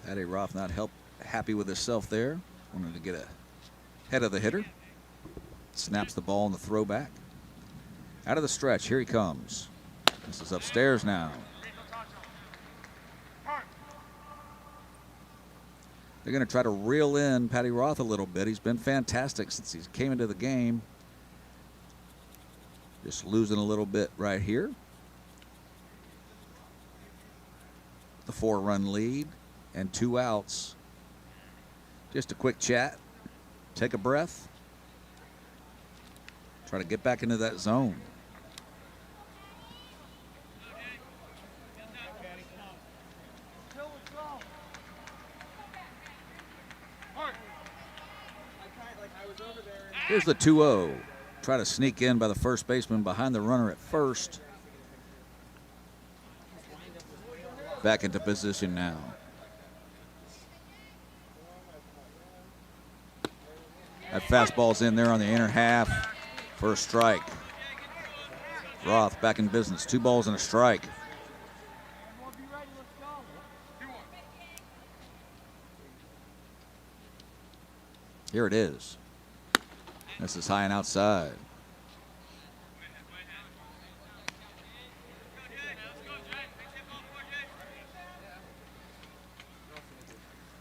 Paddy Roth not happy with himself there. Wanted to get ahead of the hitter. Snaps the ball in the throwback. Out of the stretch, here he comes. This is upstairs now. They're going to try to reel in Paddy Roth a little bit. He's been fantastic since he came into the game. Just losing a little bit right here. The 4-run lead and 2 outs. Just a quick chat. Take a breath. Try to get back into that zone. Here's the 2-0. Try to sneak in by the first baseman behind the runner at first. Back into position now. That fastball's in there on the inner half for a strike. Roth back in business. 2 balls and a strike. Here it is. This is high and outside.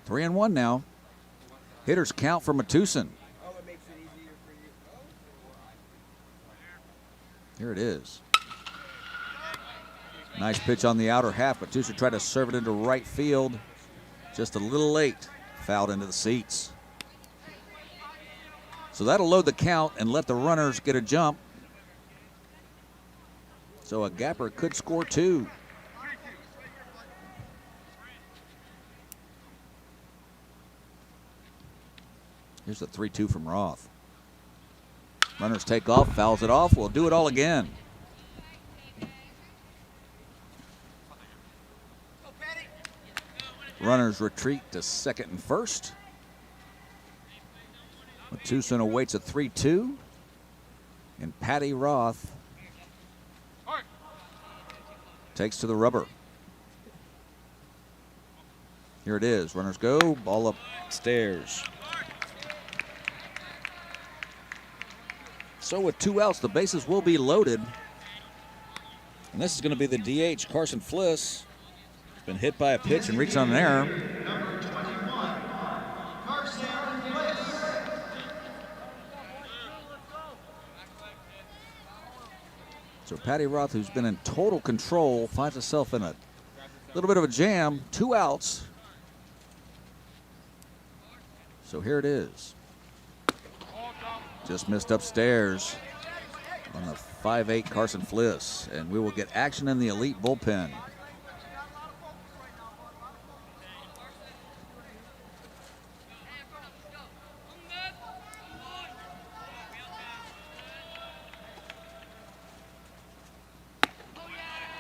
Three and one now. Hitters count for Matusin. Here it is. Nice pitch on the outer half. Matusin tried to serve it into right field. Just a little late. Fouled into the seats. So that'll load the count and let the runners get a jump. So a gapper could score 2. Here's the 3-2 from Roth. Runners take off, fouls it off. We'll do it all again. Runners retreat to second and first. Matusin awaits a 3-2. And Paddy Roth takes to the rubber. Here it is. Runners go. Ball upstairs. So with 2 outs, the bases will be loaded. And this is going to be the DH, Carson Fliss. He's been hit by a pitch and reached on an error. Number 21, Carson Goloth. So Paddy Roth, who's been in total control, finds himself in a little bit of a jam. 2 outs. So here it is. Just missed upstairs on the 5'8" Carson Fliss. And we will get action in the elite bullpen.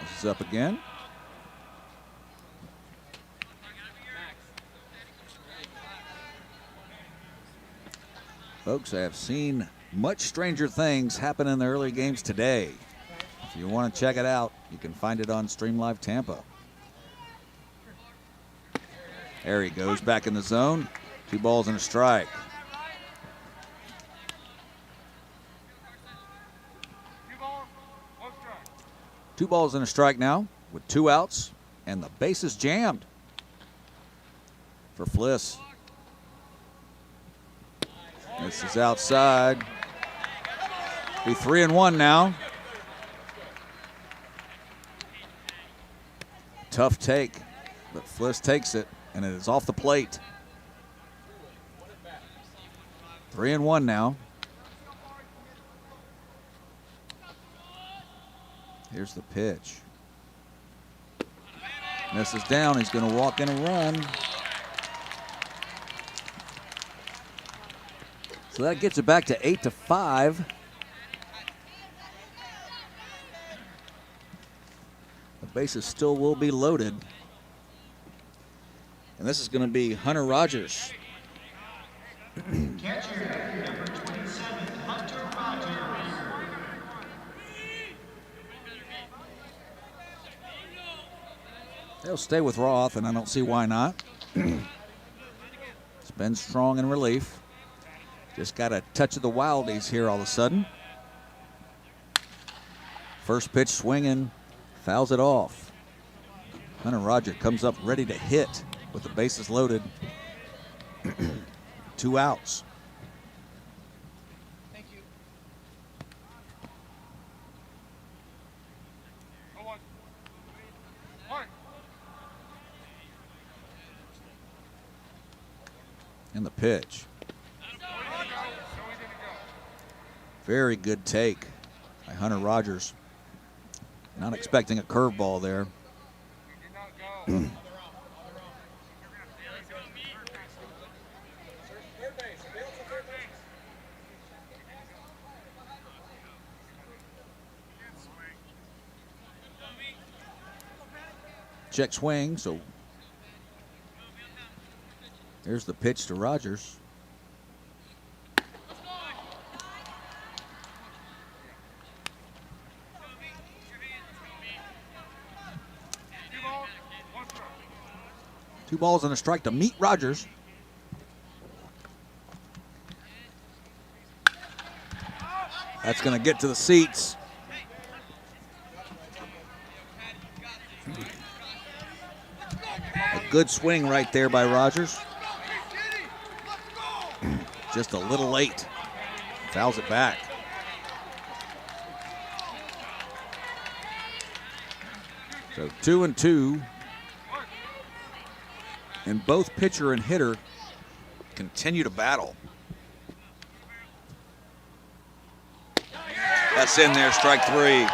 This is up again. Folks, I have seen much stranger things happen in the early games today. If you want to check it out, you can find it on Stream Live Tampa. There he goes back in the zone. 2 balls and a strike. Two balls and a strike now with 2 outs, and the base is jammed for Fliss. This is outside. Be 3-1 now. Tough take, but Fliss takes it, and it is off the plate. 3-1 now. Here's the pitch. Misses down. He's going to walk in a run. So that gets it back to 8-5. The bases still will be loaded. And this is going to be Hunter Rogers. Catcher, number 27, Hunter Rogers. They'll stay with Roth, and I don't see why not. It's been strong in relief. Just got a touch of the wildies here all of a sudden. First pitch swinging, fouls it off. Hunter Rogers comes up ready to hit with the bases loaded. 2 outs. And the pitch. Very good take by Hunter Rogers. Not expecting a curveball there. Check swing, so there's the pitch to Rogers. Two balls and a strike to meet Rogers. That's going to get to the seats. A good swing right there by Rogers. Just a little late. Fouls it back. So 2-2. And both pitcher and hitter continue to battle. That's in there, strike 3.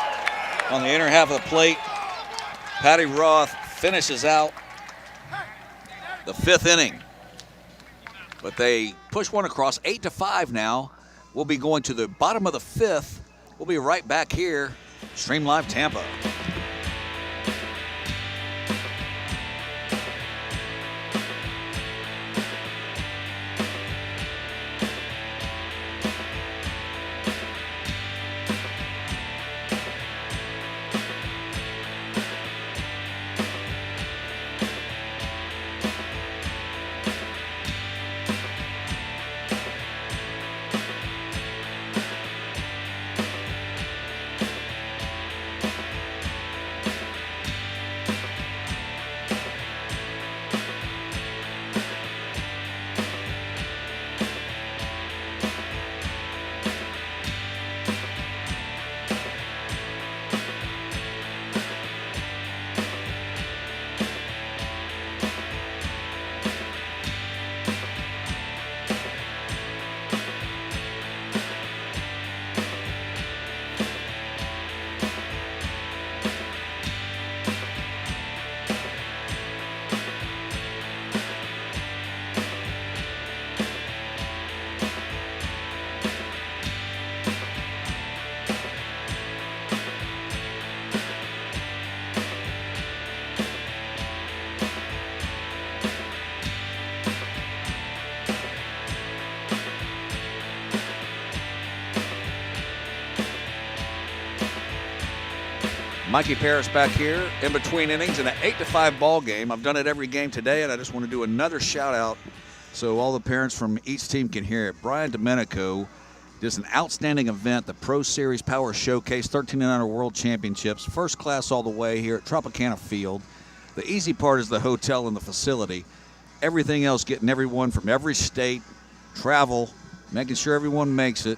On the inner half of the plate, Paddy Roth finishes out the 5th inning. But they push one across, 8-5 now. We'll be going to the bottom of the 5th. We'll be right back here, Stream Live Tampa. Mikey Paris back here in between innings in an 8-5 ball game. I've done it every game today, and I just want to do another shout out so all the parents from each team can hear it. Brian Domenico did an outstanding event, the Pro Series Power Showcase 13 and under World Championships, first class all the way here at Tropicana Field. The easy part is the hotel and the facility. Everything else, getting everyone from every state, travel, making sure everyone makes it.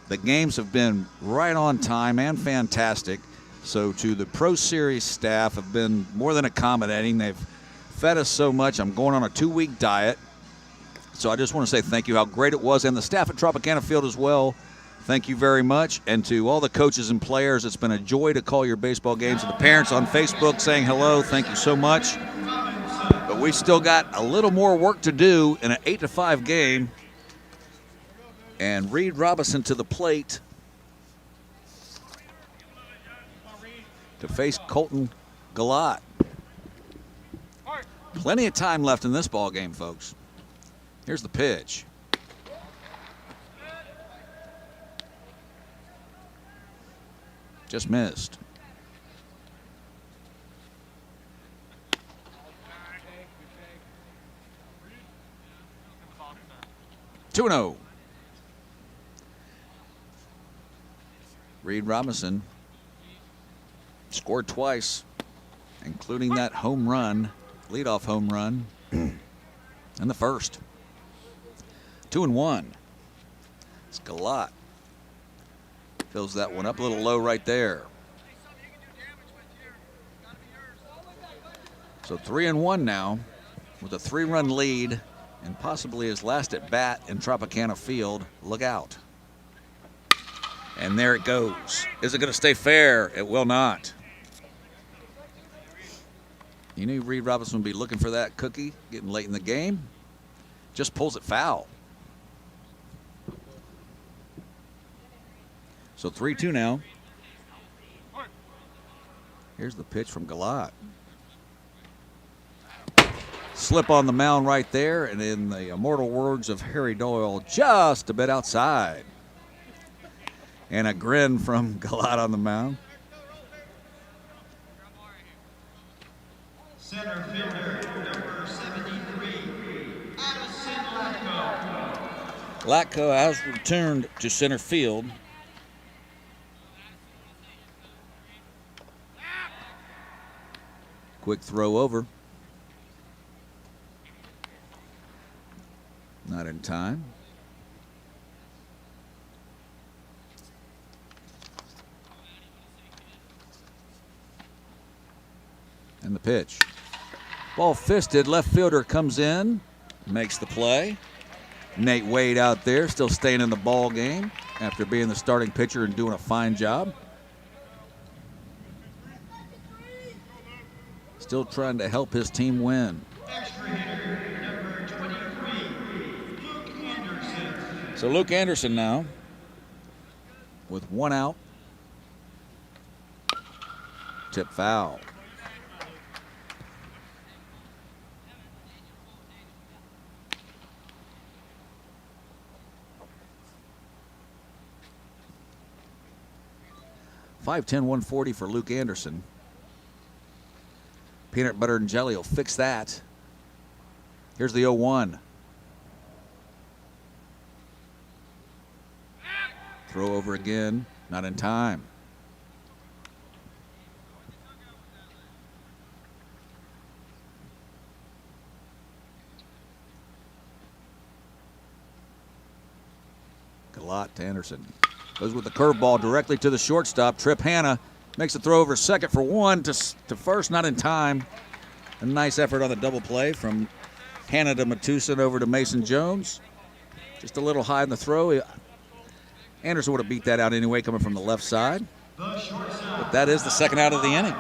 The games have been right on time and fantastic. So to the Pro Series staff have been more than accommodating. They've fed us so much. I'm going on a 2-week diet. So I just want to say thank you, how great it was. And the staff at Tropicana Field as well. Thank you very much. And to all the coaches and players, it's been a joy to call your baseball games. And the parents on Facebook saying hello, thank you so much. But we still got a little more work to do in an 8-5 game. And Reed Robinson to the plate to face Colton Goloth. Plenty of time left in this ball game, folks. Here's the pitch. Just missed. Two 2-0. Reed Robinson scored twice, including that home run, leadoff home run in the first. 2-1. It's Goloth. Fills that one up a little low right there. So 3-1 now with a 3-run lead and possibly his last at bat in Tropicana Field. Look out. And there it goes. Is it going to stay fair? It will not. You knew Reed Robinson would be looking for that cookie getting late in the game. Just pulls it foul. So 3-2 now. Here's the pitch from Goloth. Slip on the mound right there, and in the immortal words of Harry Doyle, just a bit outside. And a grin from Goloth on the mound. Center fielder, number 73, Addison Latko. Latko has returned to center field. Quick throw over. Not in time. And the pitch. Ball fisted, left fielder comes in, makes the play. Nate Wade out there, still staying in the ball game after being the starting pitcher and doing a fine job. Still trying to help his team win. Extra hitter, number 23, Luke Anderson. So Luke Anderson now with one out. Tip foul. .510, 140 for Luke Anderson. Peanut butter and jelly will fix that. Here's the 0-1. Throw over again, not in time. Goloth to Anderson. Goes with the curveball directly to the shortstop. Trip Hanna makes a throw over second for one to first, not in time. A nice effort on the double play from Hanna to Matusin over to Mason Jones. Just a little high in the throw. Anderson would have beat that out anyway coming from the left side. But that is the second out of the inning.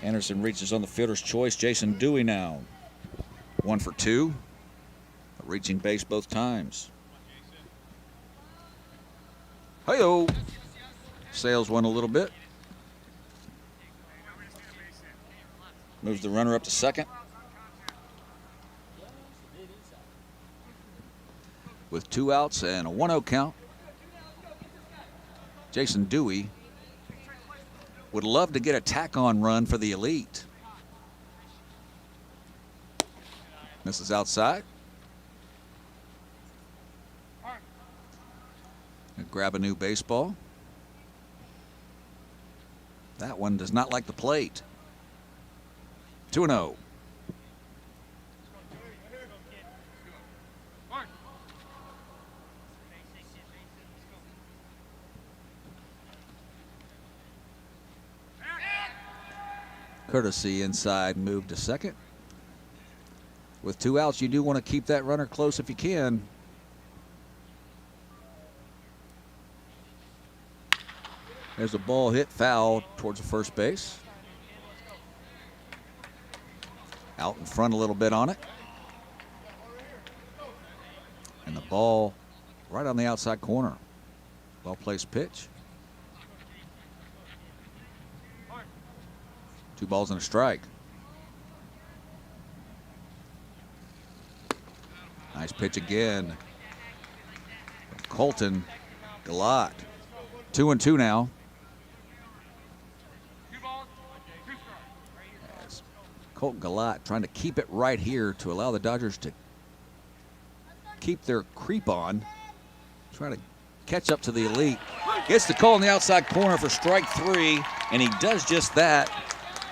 Anderson reaches on the fielder's choice. Jason Dewey now. 1 for 2. Reaching base both times. Hey-oh. Sails one a little bit. Moves the runner up to second. With 2 outs and a 1-0 count. Jason Dewey would love to get a tack-on run for the elite. Misses outside. Grab a new baseball. That one does not like the plate. 2-0. Courtesy inside move to second. With 2 outs, you do want to keep that runner close if you can. There's a ball hit foul towards the first base. Out in front a little bit on it. And the ball right on the outside corner. Well placed pitch. 2 balls and a strike. Nice pitch again. Colton Goloth. 2-2 now. As Colton Goloth trying to keep it right here to allow the Dodgers to keep their creep on. Trying to catch up to the elite. Gets the call in the outside corner for strike 3, and he does just that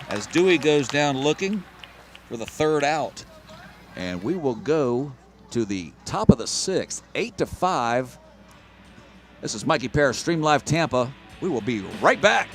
as Dewey goes down looking for the 3rd out. And we will go to the top of the 6th, 8-5. This is Mikey Parrish, Stream Live Tampa. We will be right back.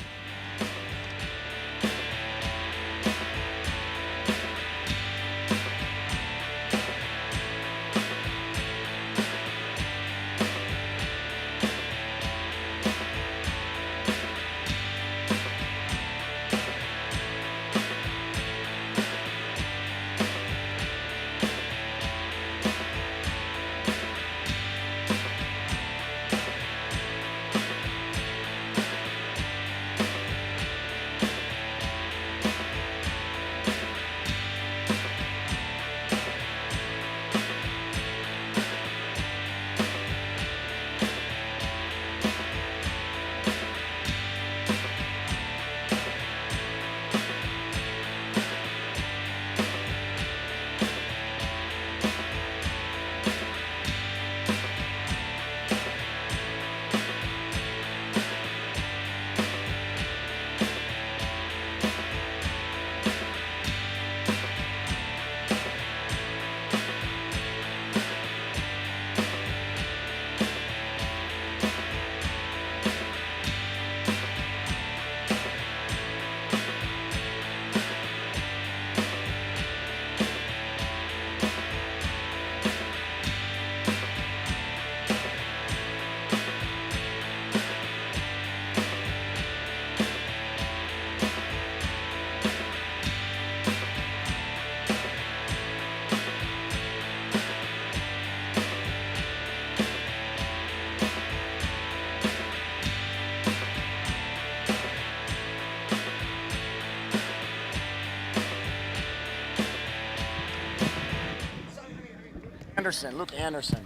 Anderson, Luke Anderson.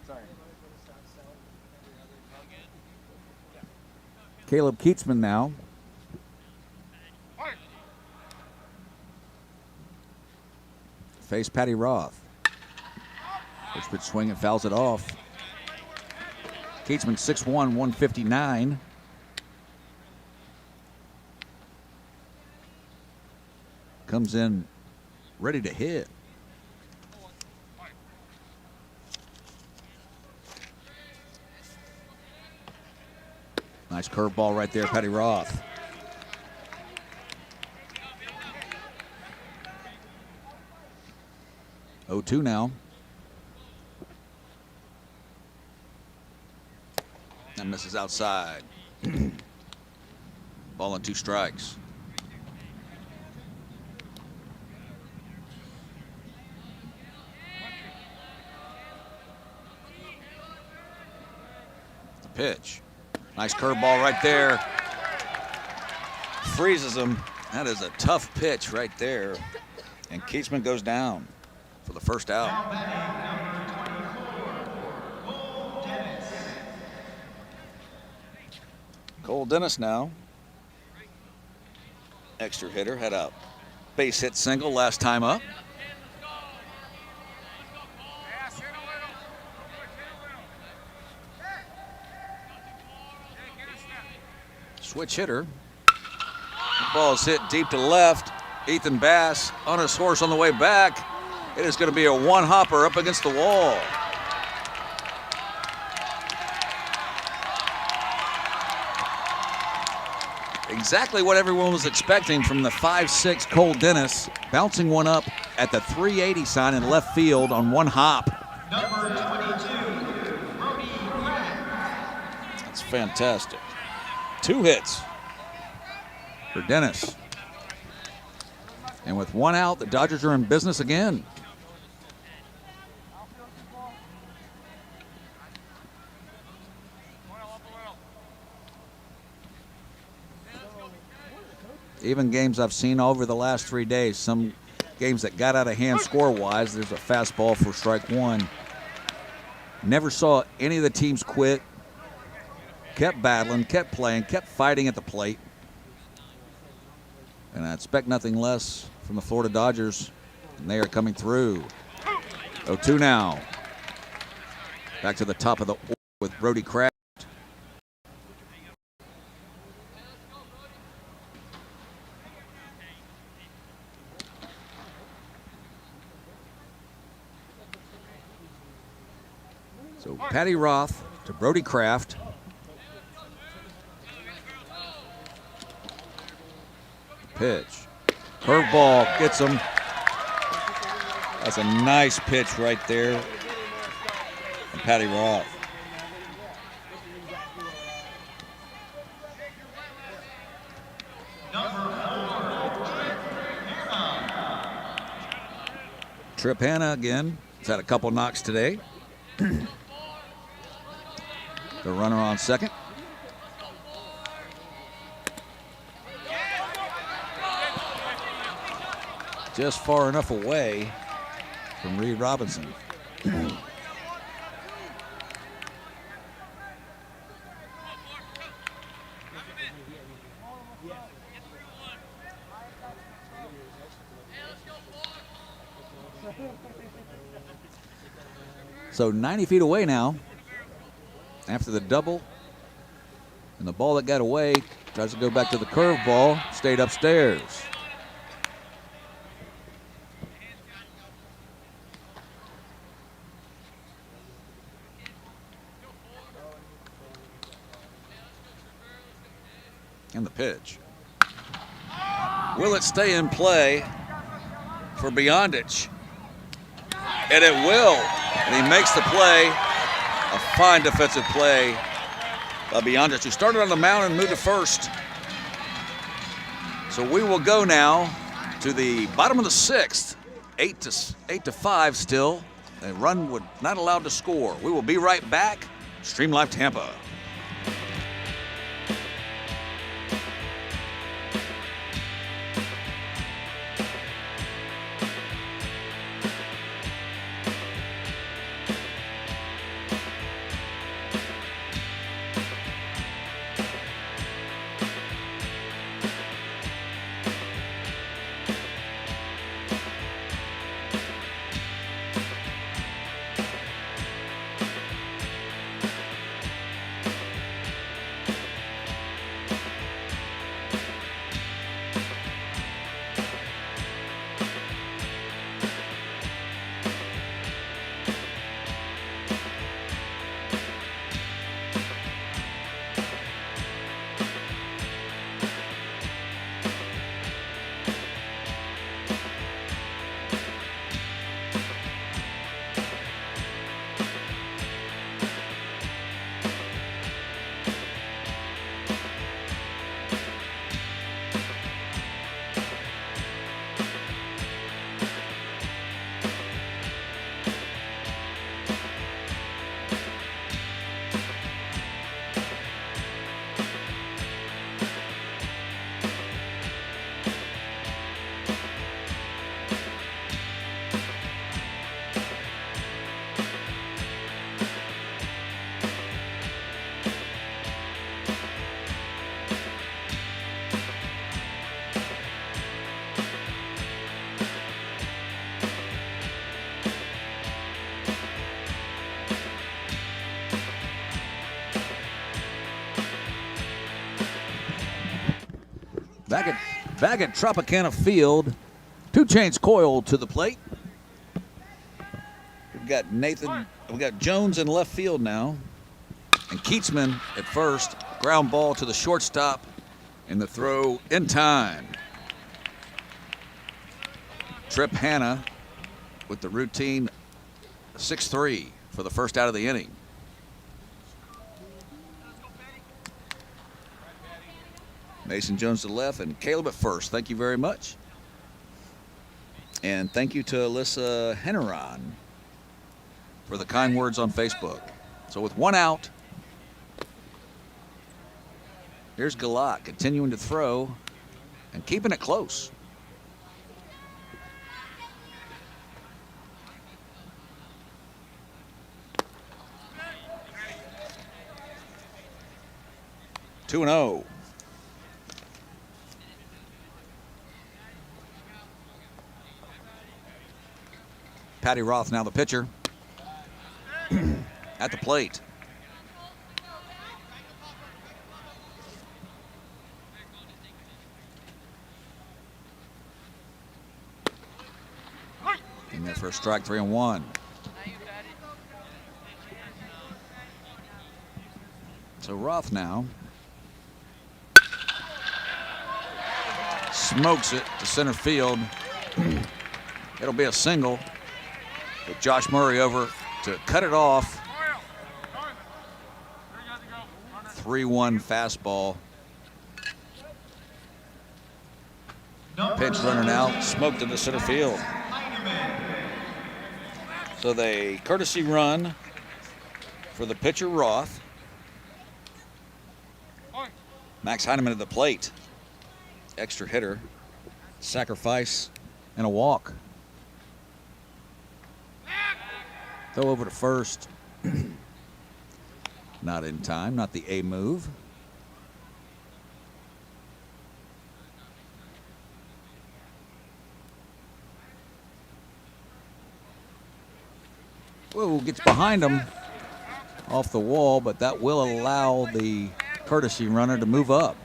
Sorry. Caleb Keatsman now. Face Paddy Roth. Richmond swing and fouls it off. Keatsman 6'1", 159. Comes in ready to hit. Nice curveball right there, Paddy Roth. Oh, 2 now. That misses outside. Ball and 2 strikes. The pitch. Nice curveball right there. Freezes him. That is a tough pitch right there. And Keatsman goes down for the first out. Cole Dennis now. Extra hitter, had a base hit single last time up. Switch hitter. The ball is hit deep to left. Ethan Bass on his horse on the way back. It is going to be a one-hopper up against the wall. Exactly what everyone was expecting from the 5'6" Cole Dennis. Bouncing one up at the 380 sign in left field on one hop. Number 22, Brody Grant. That's fantastic. 2 hits for Dennis. And with 1 out, the Dodgers are in business again. Even games I've seen over the last 3 days, some games that got out of hand score-wise, there's a fastball for strike 1. Never saw any of the teams quit. Kept battling, kept playing, kept fighting at the plate. And I expect nothing less from the Florida Dodgers. And they are coming through. 0-2 now. Back to the top of the order with Brody Kraft. Paddy Roth to Brody Kraft. Pitch. Curveball gets him. That's a nice pitch right there from Paddy Roth. Tropicana again. He's had a couple knocks today. The runner on second. Just far enough away from Reed Robinson. So 90 feet away now after the double. And the ball that got away tries to go back to the curveball, stayed upstairs. And the pitch. Will it stay in play for Beyondich? And it will. And he makes the play. A fine defensive play by Beyondich, who started on the mound and moved to first. So we will go now to the bottom of the sixth. 8-5 still. A run would not allowed to score. We will be right back. Stream Live Tampa. Back at Tropicana Field, two chains coiled to the plate. We've got Jones in left field now, and Keatsman at first. Ground ball to the shortstop, and the throw in time. Tropicana with the routine 6-3 for the first out of the inning. Mason Jones to the left and Caleb at first. Thank you very much. And thank you to Alyssa Henneron for the kind words on Facebook. So with one out, here's Goloth continuing to throw and keeping it close. Two and 0. Paddy Roth now the pitcher at the plate. In there for a strike, 3-1. So Roth now smokes it to center field. It'll be a single with Josh Murray over to cut it off. 3-1 fastball. Pitch runner now smoked into center field. So the courtesy run for the pitcher Roth. Max Heineman at the plate. Extra hitter, sacrifice, and a walk. Throw over to first. Not in time, not the A move. Whoa, gets behind him off the wall, but that will allow the courtesy runner to move up.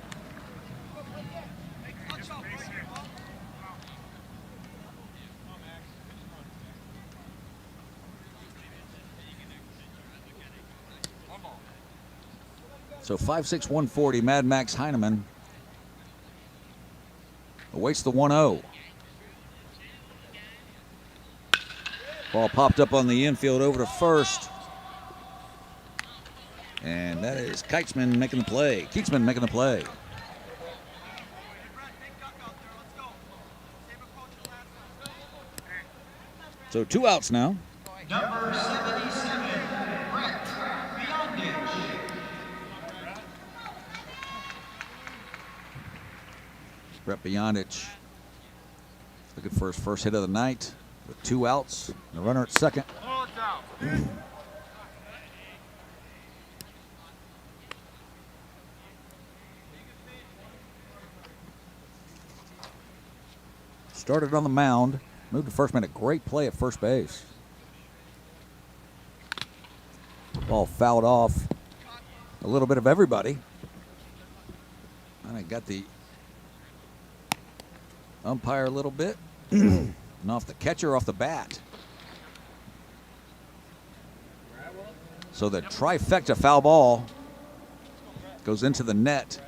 So 5'6", 140, Mad Max Heineman awaits the 1-0. Ball popped up on the infield over to first. And that is Keitzman making the play. Keitzman making the play. So 2 outs now. Number 77, Brett Beyondich. Brett Beyondich looking for his first hit of the night with 2 outs and a runner at second. Started on the mound, moved to first, made a great play at first base. Ball fouled off a little bit of everybody. And I got the umpire a little bit. And off the catcher, off the bat. So the trifecta foul ball goes into the net.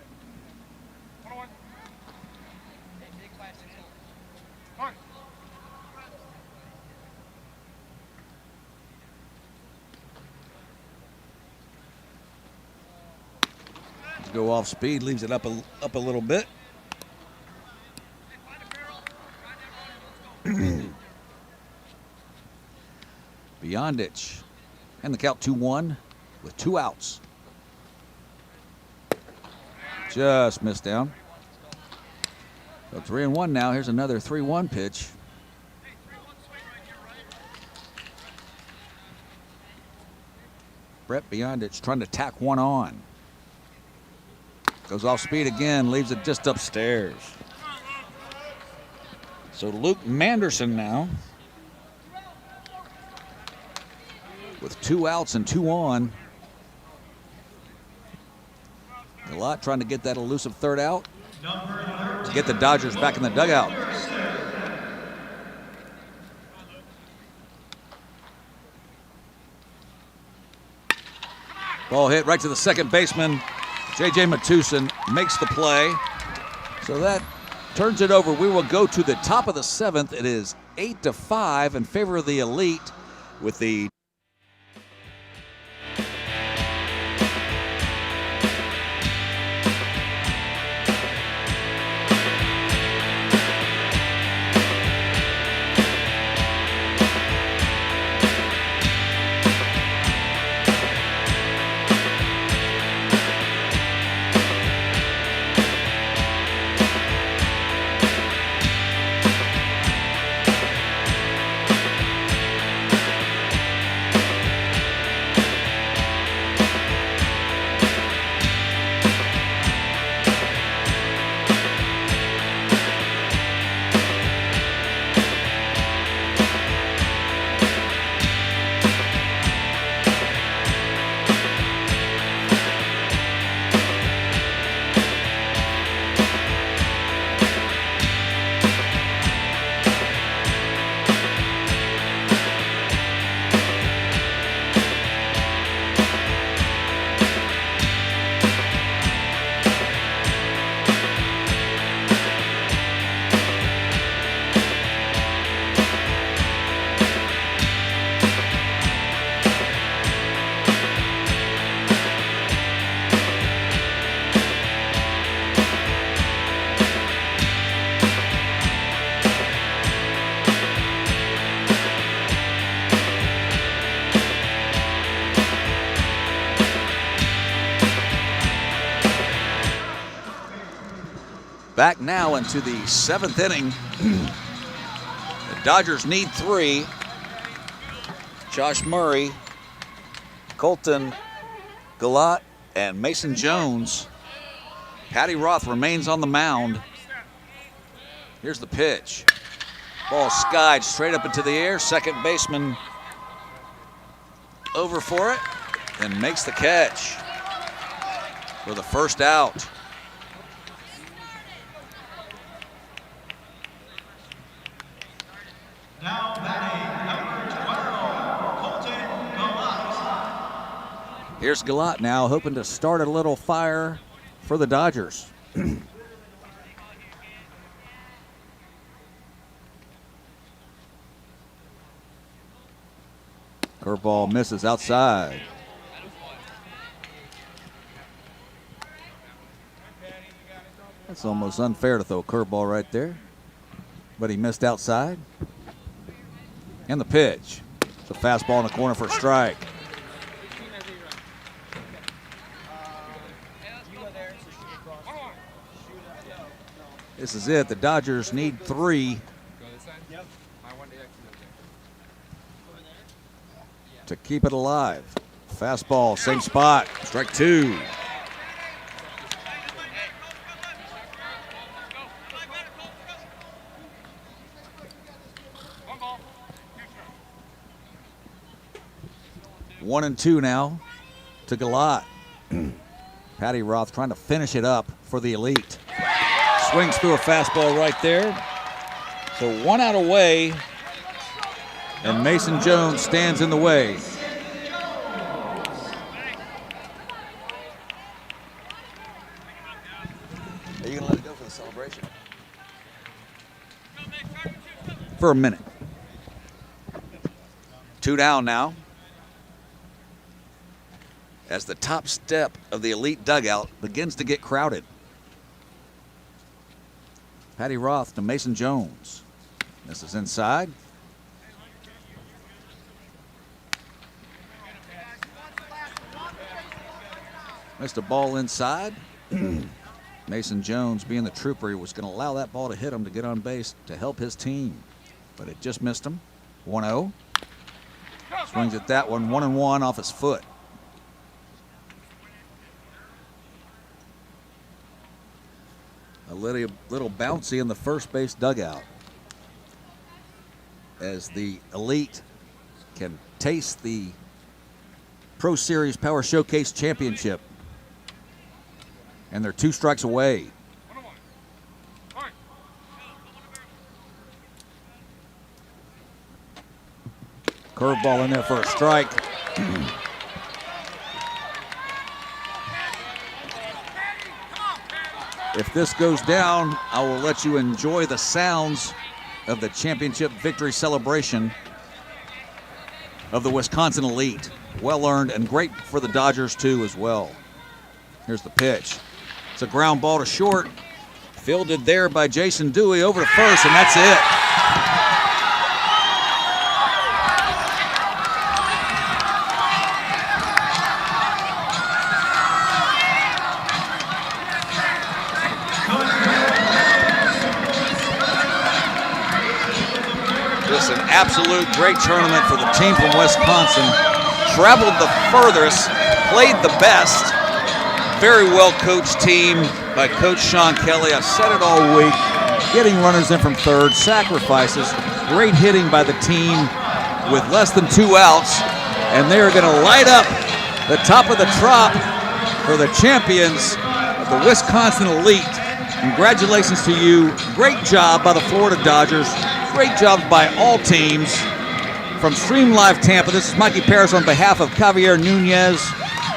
Go off speed, leaves it up a little bit. Beyondich, and the count 2-1 with 2 outs. Just missed down. So 3-1 now. Here's another 3-1 pitch. Brett Beyondich trying to tack one on. Goes off speed again, leaves it just upstairs. So Luke Manderson now with 2 outs and 2 on. A lot trying to get that elusive third out to get the Dodgers back in the dugout. Ball hit right to the second baseman. J.J. Matusin makes the play. So that turns it over. We will go to the top of the 7th. It is 8-5 in favor of the Elite with the Back now into the 7th inning. The Dodgers need 3. Josh Murray, Colton Goloth, and Mason Jones. Paddy Roth remains on the mound. Here's the pitch. Ball skied straight up into the air. Second baseman over for it and makes the catch for the first out. Now batting, number 12, Colton Goloth. Here's Goloth now, hoping to start a little fire for the Dodgers. Curveball misses outside. That's almost unfair to throw a curveball right there, but he missed outside. And the pitch. It's a fastball in the corner for a strike. This is it. The Dodgers need 3 to keep it alive. Fastball, same spot. Strike 2. One and 2 now to Goloth. Paddy Roth trying to finish it up for the Elite. Swings through a fastball right there. So 1 out away, and Mason Jones stands in the way. Are you going to let it go for the celebration? For a minute. 2 down now. As the top step of the Elite dugout begins to get crowded. Paddy Roth to Mason Jones. This is inside. Missed a ball inside. Mason Jones, being the trooper, he was going to allow that ball to hit him to get on base to help his team. But it just missed him. 1-0. Swings at that one. 1-1 off his foot. A little bouncy in the first base dugout as the Elite can taste the Pro Series Power Showcase Championship. And they're 2 strikes away. Curveball in there for a strike. If this goes down, I will let you enjoy the sounds of the championship victory celebration of the Wisconsin Elite. Well earned and great for the Dodgers too as well. Here's the pitch. It's a ground ball to short. Fielded there by Jason Dewey over to first, and that's it. Just an absolute great tournament for the team from Wisconsin. Traveled the furthest, played the best. Very well coached team by Coach Sean Kelly. I've said it all week. Getting runners in from third, sacrifices, great hitting by the team with less than 2 outs. And they are going to light up the top of the Trop for the champions of the Wisconsin Elite. Congratulations to you. Great job by the Florida Dodgers. Great job by all teams. From Stream Live Tampa, this is Mikey Paris on behalf of Javier Nunez.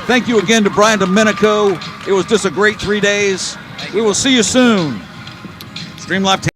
Thank you again to Brian Domenico. It was just a great 3 days. We will see you soon. Stream Live Tampa.